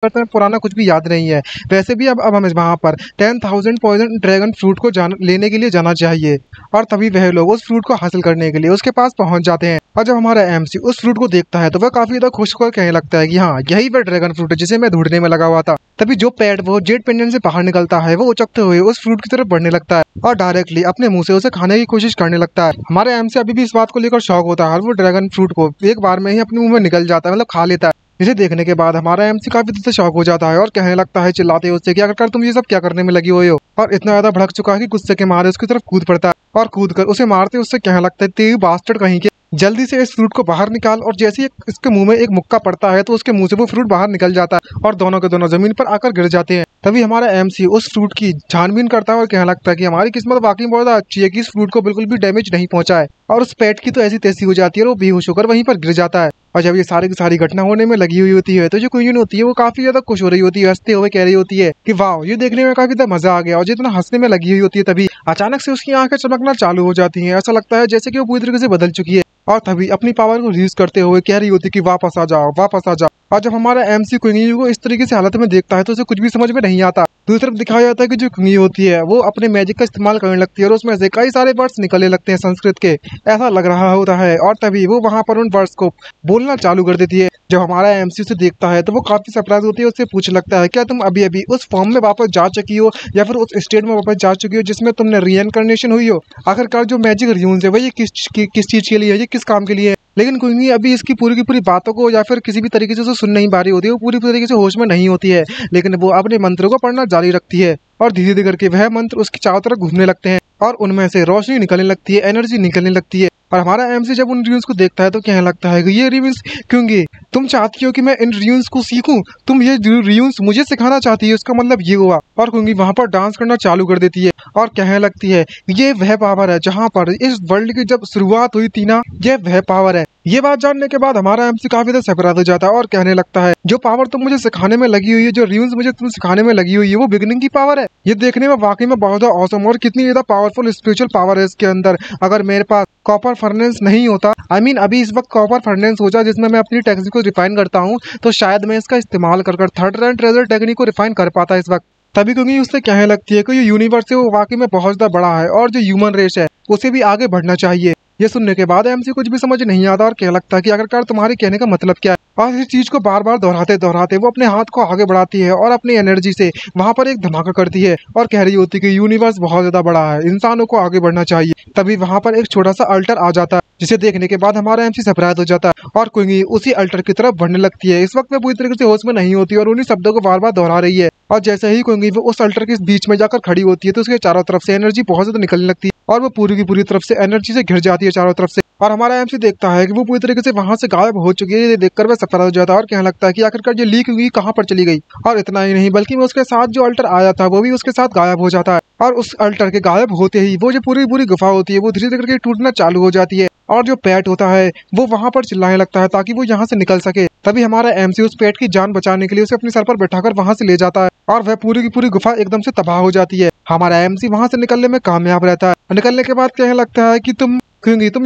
करते हैं, पुराना कुछ भी याद नहीं है। वैसे भी अब हमें वहाँ पर 10,000 पॉइजन ड्रैगन फ्रूट को लेने के लिए जाना चाहिए और तभी वह लोग उस फ्रूट को हासिल करने के लिए उसके पास पहुंच जाते हैं। और जब हमारा एमसी उस फ्रूट को देखता है तो वह काफी ज्यादा खुश होकर कहने लगता है कि हाँ, यही वह ड्रैगन फ्रूट है जिसे मैं ढूंढने में लगा हुआ था। तभी जो पेट वो जेट पेंडेंट से बाहर निकलता है वो उचकते हुए उस फ्रूट की तरफ बढ़ने लगता है और डायरेक्टली अपने मुंह से उसे खाने की कोशिश करने लगता है। हमारे एमसी अभी भी इस बात को लेकर शौक होता है और वो ड्रैगन फ्रूट को एक बार में ही अपने मुंह में निकल जाता है, मतलब खा लेता है। इसे देखने के बाद हमारा एमसी काफी दिल से शॉक हो जाता है और कहने लगता है चिल्लाते हुए उससे, क्या कर तुम ये सब क्या करने में लगी हुई हो। और इतना ज्यादा भड़क चुका है कि गुस्से के मारे उसकी तरफ कूद पड़ता है और कूद कर उसे मारते उससे कहने लगता है, तेरी बास्टर्ड कहीं के, जल्दी से इस फ्रूट को बाहर निकाल। और जैसे ही इसके मुंह में एक मुक्का पड़ता है तो उसके मुंह से वो फ्रूट बाहर निकल जाता है और दोनों के दोनों जमीन पर आकर गिर जाते हैं। तभी हमारा एमसी उस फ्रूट की छानबीन करता है और कहने लगता है कि हमारी किस्मत वाकई बहुत अच्छी है कि इस फ्रूट को बिल्कुल भी डैमेज नहीं पहुंचा है। और उस पेट की तो ऐसी तैसी हो जाती है और वो बेहोश होकर वहीं पर गिर जाता है। और जब ये सारी की सारी घटना होने में लगी हुई होती है तो जो क्वीन होती है वो काफी ज्यादा खुश हो रही होती है, हंसते हुए कह रही होती है कि वाह, ये देखने में काफी ज्यादा मजा आ गया। और जितना हंसने में लगी हुई होती है तभी अचानक से उसकी आंखें चमकना चालू हो जाती हैं। ऐसा लगता है जैसे कि वो पूरी तरीके से बदल चुकी है और तभी अपनी पावर को रिलीज करते हुए कह रही होती है कि वापस आ जाओ, वापस आ जाओ। और जब हमारा एमसी क्वीन को इस तरीके से हालत में देखता है तो उसे कुछ भी समझ में नहीं आता। दूसरी तरफ दिखाया जाता है कि जो क्वीन होती है वो अपने मैजिक का इस्तेमाल करने लगती है और उसमें से कई सारे वर्ड्स निकलने लगते हैं संस्कृत के, ऐसा लग रहा होता है। और तभी वो वहां पर उन वर्ड्स को बोलना चालू कर देती है। जब हमारा एमसी उसे देखता है तो वो काफी सरप्राइज होती है, उससे पूछ लगता है, क्या तुम अभी अभी उस फॉर्म में वापस जा चुकी हो या फिर उस स्टेट में वापस जा चुकी हो जिसमें तुमने रीइंकार्नेशन हुई हो। आखिरकार जो मैजिक र्यून्स है वो ये किस चीज के लिए है, ये किस काम के लिए है। लेकिन क्वीनी अभी इसकी पूरी की पूरी बातों को या फिर किसी भी तरीके से उसे सुन नहीं पा रही होती है, वो पूरी तरीके से होश में नहीं होती है। लेकिन वो अपने मंत्रों को पढ़ना जारी रखती है और धीरे धीरे करके वह मंत्र उसके चारों तरफ घूमने लगते हैं और उनमें से रोशनी निकलने लगती है, एनर्जी निकलने लगती है। और हमारा एमसी जब उन र्यून्स को देखता है तो कहने लगता है कि ये र्यून्स क्योंकि तुम चाहती हो कि मैं इन र्यून्स को सीखूं, तुम ये र्यून्स मुझे सिखाना चाहती है, उसका मतलब ये हुआ। और क्योंकि वहां पर डांस करना चालू कर देती है और कहने लगती है, ये वह पावर है जहां पर इस वर्ल्ड की जब शुरुआत हुई थी ना, ये वह पावर है। ये बात जानने के बाद हमारा एमसी काफी ज्यादा सरप्राइज हो जाता है और कहने लगता है, जो पावर तुम मुझे सिखाने में लगी हुई है, जो र्यून्स मुझे तुम सिखाने में लगी हुई है, वो बिगिनिंग की पावर है। ये देखने में वाकई में बहुत ज्यादा ऑसम और कितनी ज्यादा पावरफुल स्पिरिचुअल पावर है इसके अंदर। अगर मेरे पास कॉपर फर्नेस नहीं होता, अभी इस वक्त कॉपर फर्नेस हो जाए जिसमें मैं अपनी टेक्निक को रिफाइन करता हूँ, तो शायद मैं इसका इस्तेमाल कर थर्ड रैंक ट्रेजर टेक्निक को रिफाइन कर पाता इस वक्त। तभी क्योंकि उससे कहने लगती है कि ये यूनिवर्स है वो वाकई में बहुत ज्यादा बड़ा है और जो ह्यूमन रेस है उसे भी आगे बढ़ना चाहिए। ये सुनने के बाद एमसी कुछ भी समझ नहीं आता और कहने लगता है कि आखिरकार तुम्हारे कहने का मतलब क्या है। और इस चीज को बार बार दोहराते दोहराते वो अपने हाथ को आगे बढ़ाती है और अपनी एनर्जी से वहां पर एक धमाका करती है और कह रही होती है कि यूनिवर्स बहुत ज्यादा बड़ा है, इंसानों को आगे बढ़ना चाहिए। तभी वहां पर एक छोटा सा अल्टर आ जाता है जिसे देखने के बाद हमारा एमसी सरप्राइज हो जाता है और क्विंगी उसी अल्टर की तरफ बढ़ने लगती है। इस वक्त वो पूरी तरीके से होश में नहीं होती और उन्हीं शब्दों को बार बार दोहरा रही है। और जैसे ही क्विंगी वो उस अल्टर के बीच में जाकर खड़ी होती है तो उसके चारों तरफ से एनर्जी बहुत ज्यादा निकलने लगती है और वो पूरी की पूरी तरफ से एनर्जी से घिर जाती है चारों तरफ से। और हमारा एमसी देखता है कि वो पूरी तरीके से वहां से गायब हो चुकी है। ये देखकर वह सरप्राइज हो जाता है और कहने लगता है कि आखिरकार ये लीक हुई कहाँ पर चली गई। और इतना ही नहीं बल्कि उसके साथ जो अल्टर आया था वो भी उसके साथ गायब हो जाता है और उस अल्टर के गायब होते ही वो जो पूरी पूरी गुफा होती है वो धीरे धीरे करके टूटना चालू हो जाती है और जो पेट होता है वो वहां पर चिल्लाने लगता है ताकि वो यहाँ से निकल सके। तभी हमारा एमसी उस पेट की जान बचाने के लिए उसे अपने सर पर बैठाकर वहां से ले जाता है और वह पूरी की पूरी गुफा एकदम से तबाह हो जाती है। हमारा एमसी वहां से निकलने में कामयाब रहता है। निकलने के बाद कहने लगता है कि तुम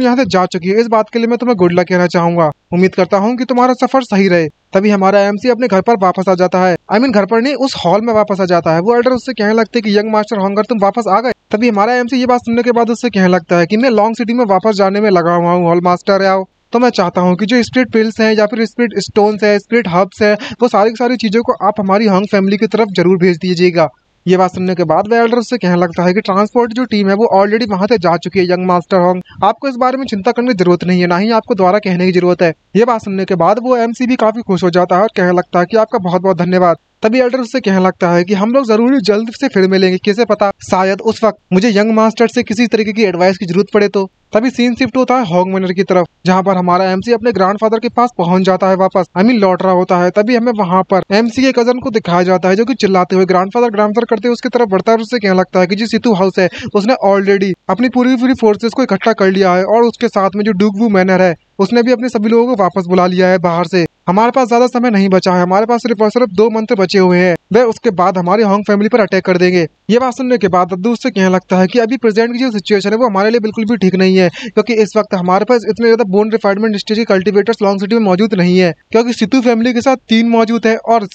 यहाँ से जा चुकी हो, इस बात के लिए मैं तुम्हें गुड लक कहना चाहूंगा। उम्मीद करता हूँ कि तुम्हारा सफर सही रहे। तभी हमारा एमसी अपने घर पर वापस आ जाता है, घर पर नहीं, उस हॉल में वापस आ जाता है। वो एल्डर उससे कहने लगते हैं कि यंग मास्टर होंगर तुम वापस आ गए। तभी हमारा एमसी ये बात सुनने के बाद उससे कहने लगता है कि मैं लॉन्ग सिटी में वापस जाने में लगा हुआ हूँ हॉल मास्टर आओ। तो मैं चाहता हूँ कि जो स्पिरिट पिल्स हैं या फिर स्पिरिट स्टोन्स है, स्पिरिट हर्ब्स है, वो सारी की सारी चीजों को आप हमारी हंग फैमिली की तरफ जरूर भेज दीजिएगा। ये बात सुनने के बाद वह एल्डर उससे कहने लगता है कि ट्रांसपोर्ट जो टीम है वो ऑलरेडी वहां से जा चुकी है यंग मास्टर होंग, आपको इस बारे में चिंता करने की जरूरत नहीं है, ना ही आपको दोबारा कहने की जरूरत है। ये बात सुनने के बाद वो एमसी भी काफी खुश हो जाता है और कहने लगता है कि आपका बहुत बहुत धन्यवाद। तभी एल्डर उससे कहने लगता है कि हम लोग जरूर जल्द से फिर मिलेंगे, किसे पता शायद उस वक्त मुझे यंग मास्टर से किसी तरीके की एडवाइस की जरूरत पड़े तो। तभी सीन शिफ्ट होता है हॉग मैनर की तरफ जहाँ पर हमारा एमसी अपने ग्रैंडफादर के पास पहुंच जाता है वापस, लौट रहा होता है। तभी हमें वहां पर एमसी के कजन को दिखाया जाता है जो कि चिल्लाते हुए ग्रैंडफादर करते हुए उसकी तरफ बढ़ता है और उससे कहने लगता है कि जो सितु हाउस है उसने ऑलरेडी अपनी पूरी फोर्सेस को इकट्ठा कर लिया है और उसके साथ में जो डुगवू मैनर है उसने भी अपने सभी लोगों को वापस बुला लिया है बाहर से। हमारे पास ज्यादा समय नहीं बचा है, हमारे पास सिर्फ और सिर्फ 2 मंत्र बचे हुए हैं, वे उसके बाद हमारी होंग फैमिली पर अटैक कर देंगे। ये बात सुनने के बाद दद्दू उससे कहने लगता है कि अभी प्रेजेंट की जो सिचुएशन है वो हमारे लिए बिल्कुल भी ठीक नहीं है, क्योंकि इस वक्त हमारे पास इतने ज्यादा बोन रिफाइनमेंट स्टेज के कल्टीवेटर्स लॉन्ग सिटी में मौजूद नहीं है, क्योंकि सितु फैमिली के साथ 3 मौजूद है और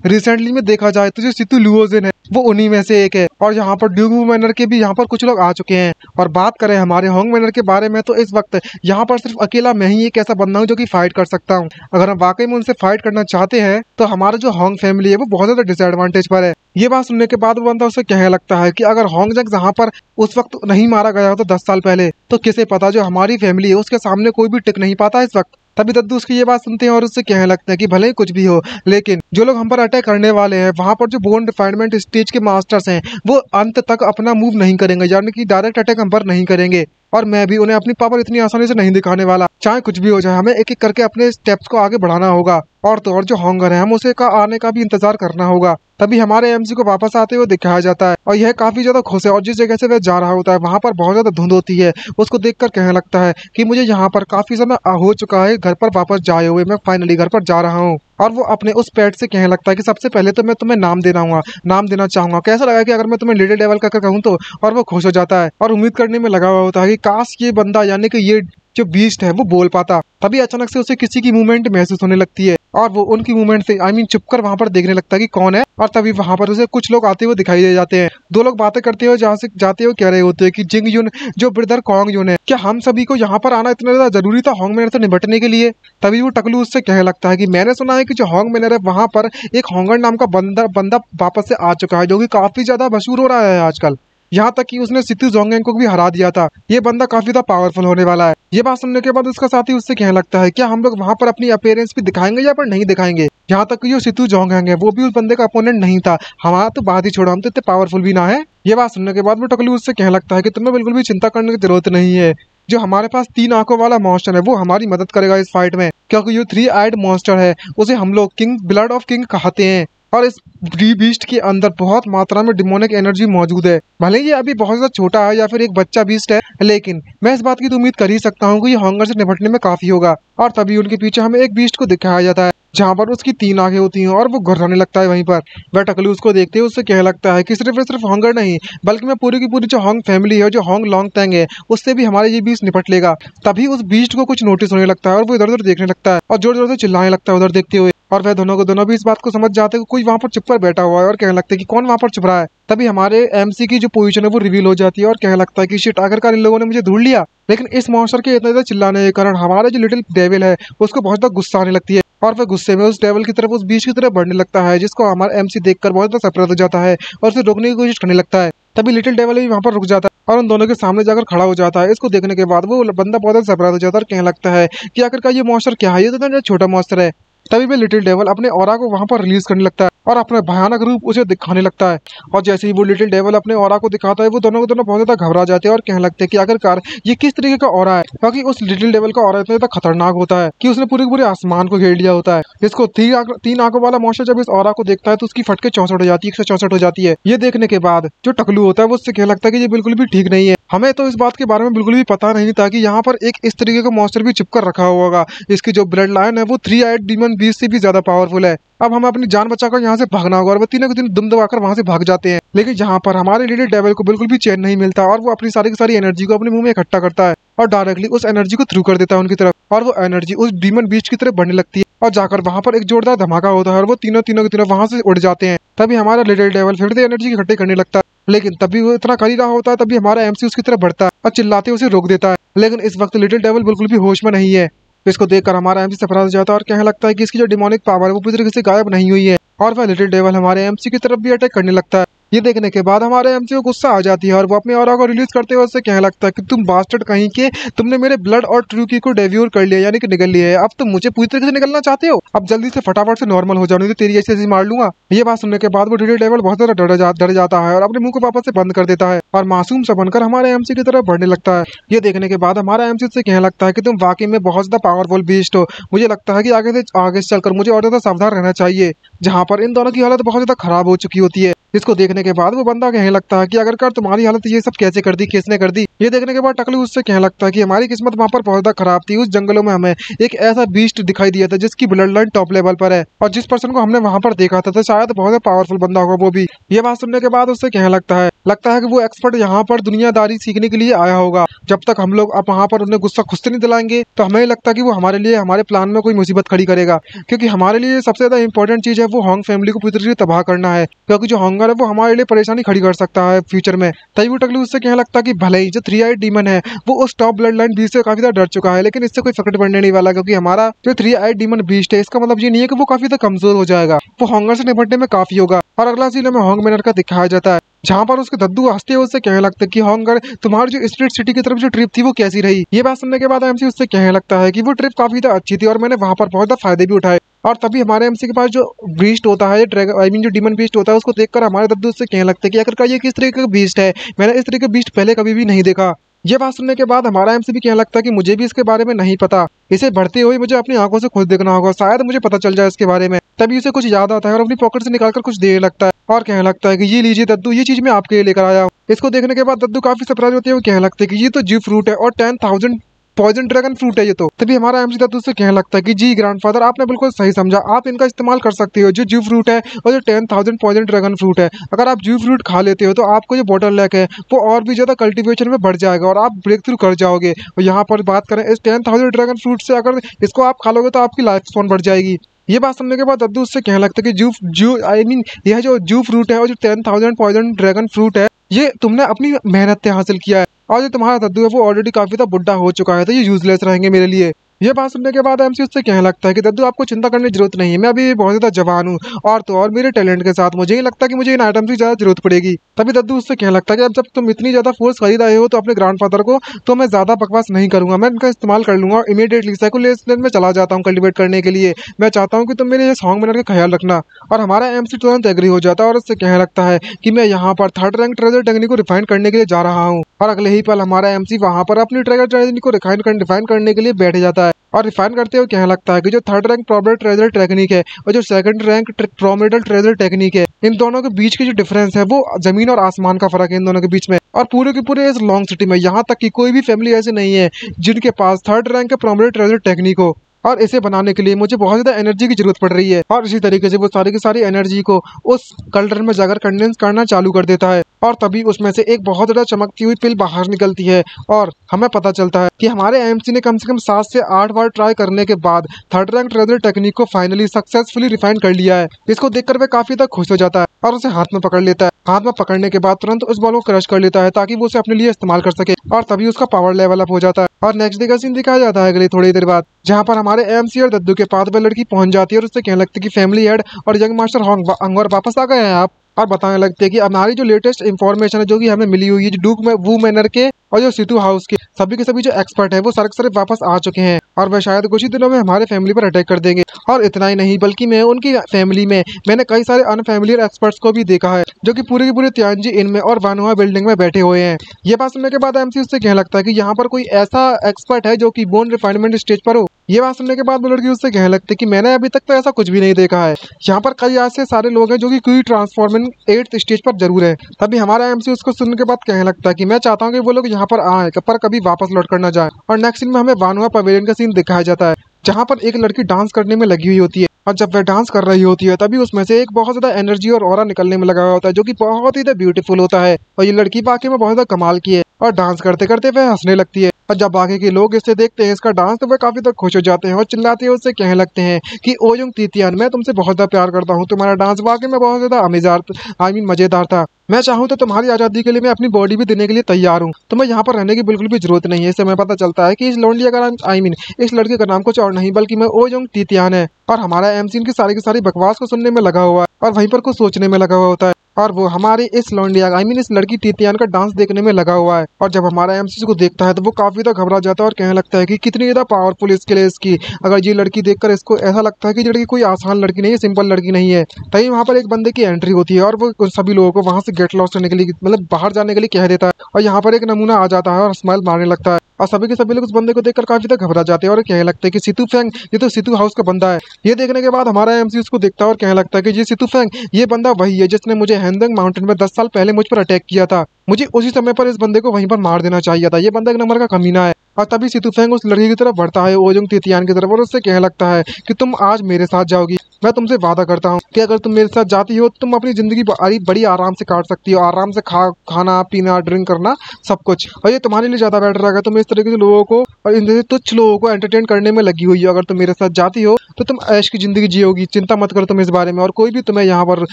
रिसेंटली में देखा जाए तो जो सितु लुओजिन है वो उन्हीं में से एक है। और यहाँ पर ड्यूगू मैनर के भी यहाँ पर कुछ लोग आ चुके हैं। और बात करें हमारे होंग मैनर के बारे में तो इस वक्त यहाँ पर सिर्फ अकेला मैं ही एक ऐसा बंदा हूँ जो कि फाइट कर सकता हूँ। अगर हम वाकई में उनसे फाइट करना चाहते हैं तो हमारा जो होंग फैमिली है वो बहुत ज्यादा डिसएडवांटेज पर है। ये बात सुनने के बाद वो बंदा उसे कहने लगता है कि अगर होंगजंग जहाँ पर उस वक्त नहीं मारा गया हो तो 10 साल पहले, तो किसे पता जो हमारी फैमिली है उसके सामने कोई भी टिक नहीं पाता इस वक्त। तभी दद्दू उसकी ये बात सुनते हैं और उससे कहने लगते हैं कि भले ही कुछ भी हो, लेकिन जो लोग हम पर अटैक करने वाले हैं वहां पर जो बोन रिफाइनमेंट स्टेज के मास्टर्स हैं वो अंत तक अपना मूव नहीं करेंगे, यानी कि डायरेक्ट अटैक हम पर नहीं करेंगे। और मैं भी उन्हें अपनी पावर इतनी आसानी से नहीं दिखाने वाला, चाहे कुछ भी हो जाए। हमें एक एक करके अपने स्टेप्स को आगे बढ़ाना होगा और तो और जो होंगर है हम उसे का आने का भी इंतजार करना होगा। तभी हमारे एमसी को वापस आते हुए दिखाया जाता है और यह काफी ज्यादा खुश है और जिस जगह से वह जा रहा होता है वहां पर बहुत ज्यादा धुंध होती है। उसको देखकर कहने लगता है कि मुझे यहाँ पर काफी समय हो चुका है घर पर वापस जाए हुए, मैं फाइनली घर पर जा रहा हूँ। और वो अपने उस पेट से कहने लगता है कि सबसे पहले तो मैं तुम्हें नाम देना चाहूंगा, कैसा लगा कि अगर मैं तुम्हें लिटिल डेविल का कहूँ तो। और वो खुश हो जाता है और उम्मीद करने में लगा हुआ होता है कि काश ये बंदा यानी कि ये जो बीस्ट है वो बोल पाता। तभी अचानक से उसे किसी की मूवमेंट महसूस होने लगती है और वो उनकी मूवमेंट से चुपकर वहां पर देखने लगता है कि कौन है। और तभी वहां पर उसे कुछ लोग आते हुए दिखाई दे जाते हैं। 2 लोग बातें करते हुए जहाँ से जाते हुए कह रहे होते हैं कि जिंग युन जो ब्रदर कॉन्ग युन है, क्या हम सभी को यहाँ पर आना इतना ज्यादा जरूरी था होंग मैनर से निपटने के लिए। तभी वो टकलू उससे कहने लगता है कि मैंने सुना है कि जो होंग मैनर है वहां पर एक होंगर नाम का बंदा वापस से आ चुका है जो कि काफी ज्यादा मशहूर हो रहा है आजकल, यहाँ तक कि उसने सितु जोंगेंग को भी हरा दिया था। ये बंदा काफी ज्यादा पावरफुल होने वाला है। ये बात सुनने के बाद उसका साथी उससे कहने लगता है क्या हम लोग वहां पर अपनी अपीयरेंस भी दिखाएंगे या पर नहीं दिखाएंगे। यहाँ तक कि जो सितु जोंगेंग है वो भी उस बंदे का अपोनेंट नहीं था, हमारा तो बात ही छोड़ो, हम तो इतने पावरफुल भी ना है। ये बात सुनने के बाद वो टकलू उससे कहने लगता है कि तुम्हें बिल्कुल भी चिंता करने की जरूरत नहीं है, जो हमारे पास 3 आंखों वाला मॉन्स्टर है वो हमारी मदद करेगा इस फाइट में, क्योंकि जो 3 आइड मॉन्स्टर है उसे हम लोग किंग ब्लड ऑफ किंग कहते हैं। और इस बीस्ट के अंदर बहुत मात्रा में डिमोनिक एनर्जी मौजूद है। भले ये अभी बहुत ज्यादा छोटा है या फिर एक बच्चा बीस्ट है, लेकिन मैं इस बात की तो उम्मीद कर ही सकता हूँ कि ये होंगर से निपटने में काफी होगा। और तभी उनके पीछे हमें एक बीस्ट को दिखाया जाता है जहाँ पर उसकी 3 आंखें होती हैं और वो घुर्राने लगता है वहीं पर। वह टकलू उसको देखते हुए उससे कहने लगता है कि सिर्फ होंगर नहीं बल्कि मैं पूरी की पूरी जो होंग फैमिली है, जो होंग लॉन्ग टैंग है, उससे भी हमारे ये बीस्ट निपट लेगा। तभी उस बीस्ट को कुछ नोटिस होने लगता है और वो इधर उधर देखने लगता है और जोर जोर से चिल्लाने लगता है उधर देखते हुए। और वह दोनों भी इस बात को समझ जाते हैं कि कोई वहां पर चुप कर बैठा हुआ है और कहने लगते हैं कि कौन वहां पर छुप रहा है। तभी हमारे एमसी की जो पोजीशन है वो रिवील हो जाती है और कहने लगता है कि शिट, आखिरकार इन लोगों ने मुझे ढूंढ लिया। लेकिन इस मॉन्स्टर के इतने ज्यादा चिल्लाने के कारण हमारे जो लिटिल डेविल है उसको बहुत ज्यादा गुस्सा आने लगती है और वह गुस्से में उस डेविल की तरफ, उस बीच की तरफ बढ़ने लगता है, जिसको हमारा एमसी देखकर बहुत ज्यादा सरप्राइज हो जाता है और उसे रोकने की कोशिश करने लगता है। तभी लिटिल डेविल भी वहां पर रुक जाता है और उन दोनों के सामने जाकर खड़ा हो जाता है। इसको देखने के बाद वो बंदा बहुत ज्यादा सरप्राइज हो जाता है और कहने लगता है कि आखिरकार ये मॉन्स्टर क्या है, ये तो छोटा मॉन्स्टर है। तभी भी लिटिल डेविल अपने ऑरा को वहां पर रिलीज करने लगता है और अपना भयानक रूप उसे दिखाने लगता है। और जैसे ही वो लिटिल डेविल अपने ऑरा को दिखाता है वो दोनों के दोनों बहुत ज्यादा घबरा जाते हैं और कहने लगते हैं कि आखिरकार ये किस तरीके का ऑरा है, क्योंकि उस लिटिल डेविल का ऑरा इतना ज्यादा खतरनाक होता है कि उसने पूरे आसमान को घेर लिया होता है। इसको 3 आंखों वाला मॉन्स्टर जब इस ऑरा को देखता है तो उसकी फटके 64 हो जाती है, 164 हो जाती है। ये देखने के बाद जो टकलू होता है वो उससे कहने लगता है कि ये बिल्कुल भी ठीक नहीं है। हमें तो इस बात के बारे में बिल्कुल भी पता नहीं था कि यहाँ पर एक इस तरीके का मॉन्स्टर भी चिपकर रखा हुआ होगा। इसकी जो ब्लड लाइन है वो 3 आइड डीमन बीस्ट से भी ज्यादा पावरफुल है। अब हमें अपनी जान बचाकर यहाँ से भागना होगा और वो तीनों के तीनों दुम दबाकर वहां से भाग जाते हैं। लेकिन यहाँ पर हमारे लिटिल डेविल को बिल्कुल भी चैन नहीं मिलता और वो अपनी सारी की सारी एनर्जी को अपने मुंह में इकट्ठा करता है और डायरेक्टली उस एनर्जी को थ्रू कर देता है उनकी तरफ और वो एनर्जी उस डीमन बीस्ट की तरफ बढ़ने लगती है और जाकर वहां पर एक जोरदार धमाका होता है और वो तीनों के तीनों वहां से उड़ जाते हैं। तभी हमारा लिटिल डेविल फिर से एनर्जी इकट्ठे करने लगता है, लेकिन तभी वो इतना कर ही रहा होता है तभी हमारा एमसी उसकी तरफ बढ़ता है और चिल्लाते उसे रोक देता है। लेकिन इस वक्त लिटिल डेविल बिल्कुल भी होश में नहीं है। इसको देखकर हमारा एमसी सरप्राइज हो जाता है और कहने लगता है कि इसकी जो डिमोनिक पावर है वो पूरी तरीके से गायब नहीं हुई है और वह लिटिल डेविल हमारे एमसी की तरफ भी अटैक करने लगता है। ये देखने के बाद हमारे एमसी को गुस्सा आ जाती है और वो अपने ऑरा को रिलीज करते हुए उससे कहने लगता है कि तुम बास्टर्ड कहीं के, तुमने मेरे ब्लड और ट्रू की को डेव्यूर कर लिया, यानी कि निगल लिया है। अब तुम मुझे पूरी तरीके से निकलना चाहते हो, अब जल्दी से फटाफट से नॉर्मल हो जाओ नहीं तो तेरी ऐसी मार लूंगा। ये बात सुनने के बाद वो लिटिल डेविल बहुत ज्यादा डर जाता है और अपने मुंह को वापस से बंद कर देता है और मासूम सा बनकर हमारे एमसी की तरफ बढ़ने लगता है। ये देखने के बाद हमारा एमसी से कहने लगता है कि तुम वाकई में बहुत ज्यादा पावरफुल बीस्ट हो, मुझे लगता है कि आगे से चलकर मुझे और ज्यादा सावधान रहना चाहिए, जहाँ पर इन दोनों की हालत बहुत ज्यादा खराब हो चुकी होती है। इसको देखने के बाद वो बंदा कहने लगता है कि अगर कर तुम्हारी हालत ये सब कैसे कर दी, किसने कर दी। ये देखने के बाद टकलू उससे कहने लगता है कि हमारी किस्मत वहाँ पर बहुत ज्यादा खराब थी। उस जंगलों में हमें एक ऐसा बीस्ट दिखाई दिया था जिसकी ब्लड लाइन टॉप लेवल पर है, और जिस पर्सन को हमने वहाँ पर देखा था तो शायद बहुत पावरफुल बंदा होगा वो भी। ये बात सुनने के बाद उससे कहने लगता है कि वो एक्सपर्ट यहाँ पर दुनियादारी सीखने के लिए आया होगा। जब तक हम लोग अब वहाँ पर उन्हें गुस्सा खुद से नहीं दिलाएंगे तो हमें लगता है कि वो हमारे लिए, हमारे प्लान में कोई मुसीबत खड़ी करेगा, क्योंकि हमारे लिए सबसे ज्यादा इंपॉर्टेंट चीज है वो होंग फैमिली को पूरी तरह से तबाह करना है, क्योंकि जो होंगर है वो हमारे लिए परेशानी खड़ी कर सकता है फ्यूचर में। तभी वो टकलू उससे कहने लगता है कि भले ही जो 3 आइड डीमन है वो उस टॉप ब्लड लाइन बीस्ट से काफी ज्यादा डर चुका है, लेकिन इससे कोई फर्क पड़ने नहीं वाला, क्योंकि हमारा जो 3 आइड डीमन बीस्ट है इसका मतलब ये नहीं है कि वो काफी ज्यादा कमजोर हो जाएगा, वो होंगर से निपटने में काफी होगा। और अगला सीन में होंग मैनर का दिखाया जाता है, जहाँ पर उसके दद्दू हंसते हुए उससे कहने लगता है कि होंगर तुम्हारी जो स्प्रिट सिटी की तरफ जो ट्रिप थी वो कैसी रही। ये बात सुनने के बाद एमसी उससे कहने लगता है कि वो ट्रिप काफी ज्यादा अच्छी थी और मैंने वहाँ पर बहुत ज्यादा फायदे भी उठाए। और तभी हमारे एमसी के पास जो बीस्ट होता है, जो डीमन बीस्ट होता है, उसको देखकर हमारे दद्दू उससे कहने लगते हैं कि आखिरकार ये किस तरीके का बीस्ट है, मैंने इस तरीके का बीस्ट पहले कभी भी नहीं देखा। ये बात सुनने के बाद हमारा एमसी भी कहने लगता है कि मुझे भी इसके बारे में नहीं पता, इसे बढ़ते हुए मुझे अपनी आंखों से खुद देखना होगा, शायद मुझे पता चल जाए इसके बारे में। तभी उसे कुछ याद आता है और अपनी पॉकेट से निकालकर कुछ देने लगता है और कहने लगता है कि ये लीजिए दद्दू, ये चीज मैं आपके लिए लेकर आया हूँ। इसको देखने के बाद दद्दू काफी सरप्राइज होते हैं, वो कहने लगते हैं कि ये तो जी फ्रूट है और 10,000 पॉइजन ड्रैगन फ्रूट है ये तो। तभी हमारा एमसी दद्दू से कहने लगता है कि जी ग्रैंडफादर, आपने बिल्कुल सही समझा, आप इनका इस्तेमाल कर सकते हो, जो जू फ्रूट है और जो 10,000 पॉइजन ड्रैगन फ्रूट है। अगर आप जू फ्रूट खा लेते हो तो आपको जो बॉटल लैक है वो और भी ज्यादा कल्टीवेशन में बढ़ जाएगा और आप ब्रेक थ्रू कर जाओगे। और यहाँ पर बात करें इस 10,000 ड्रैगन फ्रूट से, अगर इसको आप खा लोगे तो आपकी लाइफ स्पैन बढ़ जाएगी। ये बात सुनने के बाद दद्दू उससे कहने लगता है कि यह जो जू फ्रूट है और जो 10,000 पॉइजन ड्रैगन फ्रूट है ये तुमने अपनी मेहनत से हासिल किया है, और जो तुम्हारा दद्दू है वो ऑलरेडी काफी ज्यादा बुढ़ा हो चुका है, तो ये यूजलेस रहेंगे मेरे लिए। ये बात सुनने के बाद एमसी उससे कहने लगता है कि दद्दू आपको चिंता करने की जरूरत नहीं है, मैं अभी बहुत ज्यादा जवान हूँ और तो और मेरे टैलेंट के साथ मुझे ही लगता है कि मुझे इन आइटम्स की ज्यादा जरूरत पड़ेगी। तभी दद्दू उससे कहने लगता है कि अब जब तुम इतनी ज्यादा फोर्स खरीद आए हो तो अपने ग्रैंडफादर को, तो मैं ज्यादा बकवास नहीं करूंगा, मैं इनका इस्तेमाल कर लूंगा और इमीडिएटली सेकुलेशन में चला जाता हूँ कल्टिवेट करने के लिए। मैं चाहता हूँ कि तुम मेरे सॉन्ग मैनर का ख्याल रखना। और हमारा एमसी तुरंत एग्री हो जाता है और उससे कहने लगता है कि मैं यहाँ पर 3rd रैंक ट्रेजर टेक्निक को रिफाइन करने के लिए जा रहा हूँ। और अगले ही पल हमारा एमसी वहाँ पर अपनी ट्रेजर टेक्निक को रिफाइन करने के लिए बैठ जाता है और रिफाइन करते हुए कहने लगता है कि जो 3rd rank probable treasure technique है और जो 2nd रैंक प्रोमेडल ट्रेजर टेक्निक है, इन दोनों के बीच की जो डिफरेंस है वो जमीन और आसमान का फर्क है इन दोनों के बीच में। और पूरे के पूरे इस लॉन्ग सिटी में यहाँ तक कि कोई भी फैमिली ऐसी नहीं है जिनके पास 3rd रैंक के प्रोमेडल ट्रेजर टेक्निक हो, और इसे बनाने के लिए मुझे बहुत ज्यादा एनर्जी की जरूरत पड़ रही है। और इसी तरीके से वो सारी की सारी एनर्जी को उस कल्डरन में जाकर कंडेंस करना चालू कर देता है और तभी उसमें से एक बहुत ज्यादा चमकती हुई पिल बाहर निकलती है और हमें पता चलता है कि हमारे एमसी ने कम से कम 7 से 8 बार ट्राई करने के बाद 3rd रैंक ट्रेजर टेक्निक को फाइनली सक्सेसफुली रिफाइन कर लिया है। इसको देखकर वह काफी तक खुश हो जाता है और उसे हाथ में पकड़ लेता है। हाथ में पकड़ने के बाद तुरंत उस बॉल को क्रश कर लेता है ताकि वो उसे अपने लिए इस्तेमाल कर सके, और तभी उसका पावर लेवल अप हो जाता है। और नेक्स्ट डे का सीन दिखाया जाता है अगली थोड़ी देर बाद, जहाँ पर हमारे एमसी और दद्दू के पास वह लड़की पहुंच जाती है और उससे कहने लगती है कि फैमिली हेड और यंग मास्टर अंगवर वापस आ गए हैं आप। और बताने लगते हैं कि हमारी जो लेटेस्ट इंफॉर्मेशन है जो कि हमें मिली हुई है, जो डूक वू मैनर के और जो सितू हाउस के सभी जो एक्सपर्ट है वो सारे के सारे वापस आ चुके हैं और वह शायद कुछ ही दिनों में हमारे फैमिली पर अटैक कर देंगे। और इतना ही नहीं बल्कि मैं उनकी फैमिली में मैंने कई सारे अनफैमिलियर एक्सपर्ट्स को भी देखा है जो कि पूरे के पूरे तियांजी इन में और वानुआ बिल्डिंग में बैठे हुए हैं। ये बात सुनने के बाद एमसी उससे कहने लगता है कि यहाँ पर कोई ऐसा एक्सपर्ट है जो कि बोन रिफाइनमेंट स्टेज पर हो। ये बात सुनने के बाद वो लड़की उससे कहने लगती है कि मैंने अभी तक तो ऐसा कुछ भी नहीं देखा है, यहाँ पर कई ऐसे सारे लोग हैं जो कि कोई ट्रांसफॉर्मिंग 8th स्टेज पर जरूर है। तभी हमारा एमसी उसको सुनने के बाद कहने लगता है कि मैं चाहता हूँ कि वो लोग यहाँ पर आए पर कभी वापस लौट कर ना जाए। और नेक्स्ट सीन में हमें वानुआ पवेलियन का सीन दिखाया जाता है, जहाँ पर एक लड़की डांस करने में लगी हुई होती है और जब वह डांस कर रही होती है तभी उसमें से एक बहुत ज्यादा एनर्जी और ऑरा निकलने में लगा हुआ होता है जो कि बहुत ही ब्यूटीफुल होता है। और ये लड़की वाकई में बहुत ज्यादा कमाल की है और डांस करते करते वह हंसने लगती है। और जब बाकी के लोग इसे देखते हैं इसका डांस, तो वह काफी तक खुश हो जाते हैं और चिल्लाते हुए उससे कहने लगते हैं कि ओयुंग तीतियान, मैं तुमसे बहुत ज्यादा प्यार करता हूँ, तुम्हारा डांस वाकई में बहुत ज्यादा मजेदार था। मैं चाहूँ तो तुम्हारी आजादी के लिए मैं अपनी बॉडी भी देने के लिए तैयार हूँ, तुम्हें यहाँ पर रहने की बिल्कुल भी जरूरत नहीं है। इससे हमें पता चलता है कि इस लोंडिया का नाम इस लड़के का नाम कुछ और नहीं बल्कि मैं ओयुंग तीतियान है। और हमारा एमसी की सारी बकवास को सुनने में लगा हुआ है और वहीं पर कुछ सोचने में लगा हुआ होता है और वो हमारे इस लौंडिया इस लड़की तीतियान का डांस देखने में लगा हुआ है। और जब हमारा एमसी को देखता है तो वो काफी ज्यादा घबरा जाता है और कहने लगता है कि कितनी ज्यादा पावरफुल स्किल है इसकी। अगर ये लड़की देखकर इसको ऐसा लगता है कि ये लड़की कोई आसान लड़की नहीं है, सिंपल लड़की नहीं है। तभी वहाँ पर एक बंदे की एंट्री होती है और वो उन सभी लोगों को वहाँ से गेट लॉस करने के लिए, मतलब बाहर जाने के लिए कह देता है। और यहाँ पर एक नमूना आ जाता है और स्माइल मारने लगता है और सभी के सभी लोग उस बंदे को देखकर काफी तक घबरा जाते हैं और कहने लगते हैं कि सितु फेंग ये तो सितु हाउस का बंदा है। ये देखने के बाद हमारा एमसी उसको देखता है और कहने लगता है कि ये सितु फेंग ये बंदा वही है जिसने मुझे हैंगडंग माउंटेन में 10 साल पहले मुझ पर अटैक किया था। मुझे उसी समय पर इस बंदे को वहीं पर मार देना चाहिए था। ये बंदा एक नंबर का कमीना है। और तभी सितु फेंग उस लड़की की तरफ बढ़ता है, ओजोंग तीतियान की तरफ, और उससे कहने लगता है कि तुम आज मेरे साथ जाओगी। मैं तुमसे वादा करता हूँ कि अगर तुम मेरे साथ जाती हो तो तुम अपनी जिंदगी बड़ी आराम से काट सकती हो, आराम से खाना पीना ड्रिंक करना सब कुछ, और ये तुम्हारे लिए ज्यादा बेटर रहेगा। तुम इस तरीके से लोगों को और इन जैसे तुच्छ लोगों को एंटरटेन करने में लगी हुई हो। अगर तुम मेरे साथ जाती हो तो तुम ऐश की जिंदगी जियोगी, चिंता मत करो तुम इस बारे में, और कोई भी तुम्हें यहाँ पर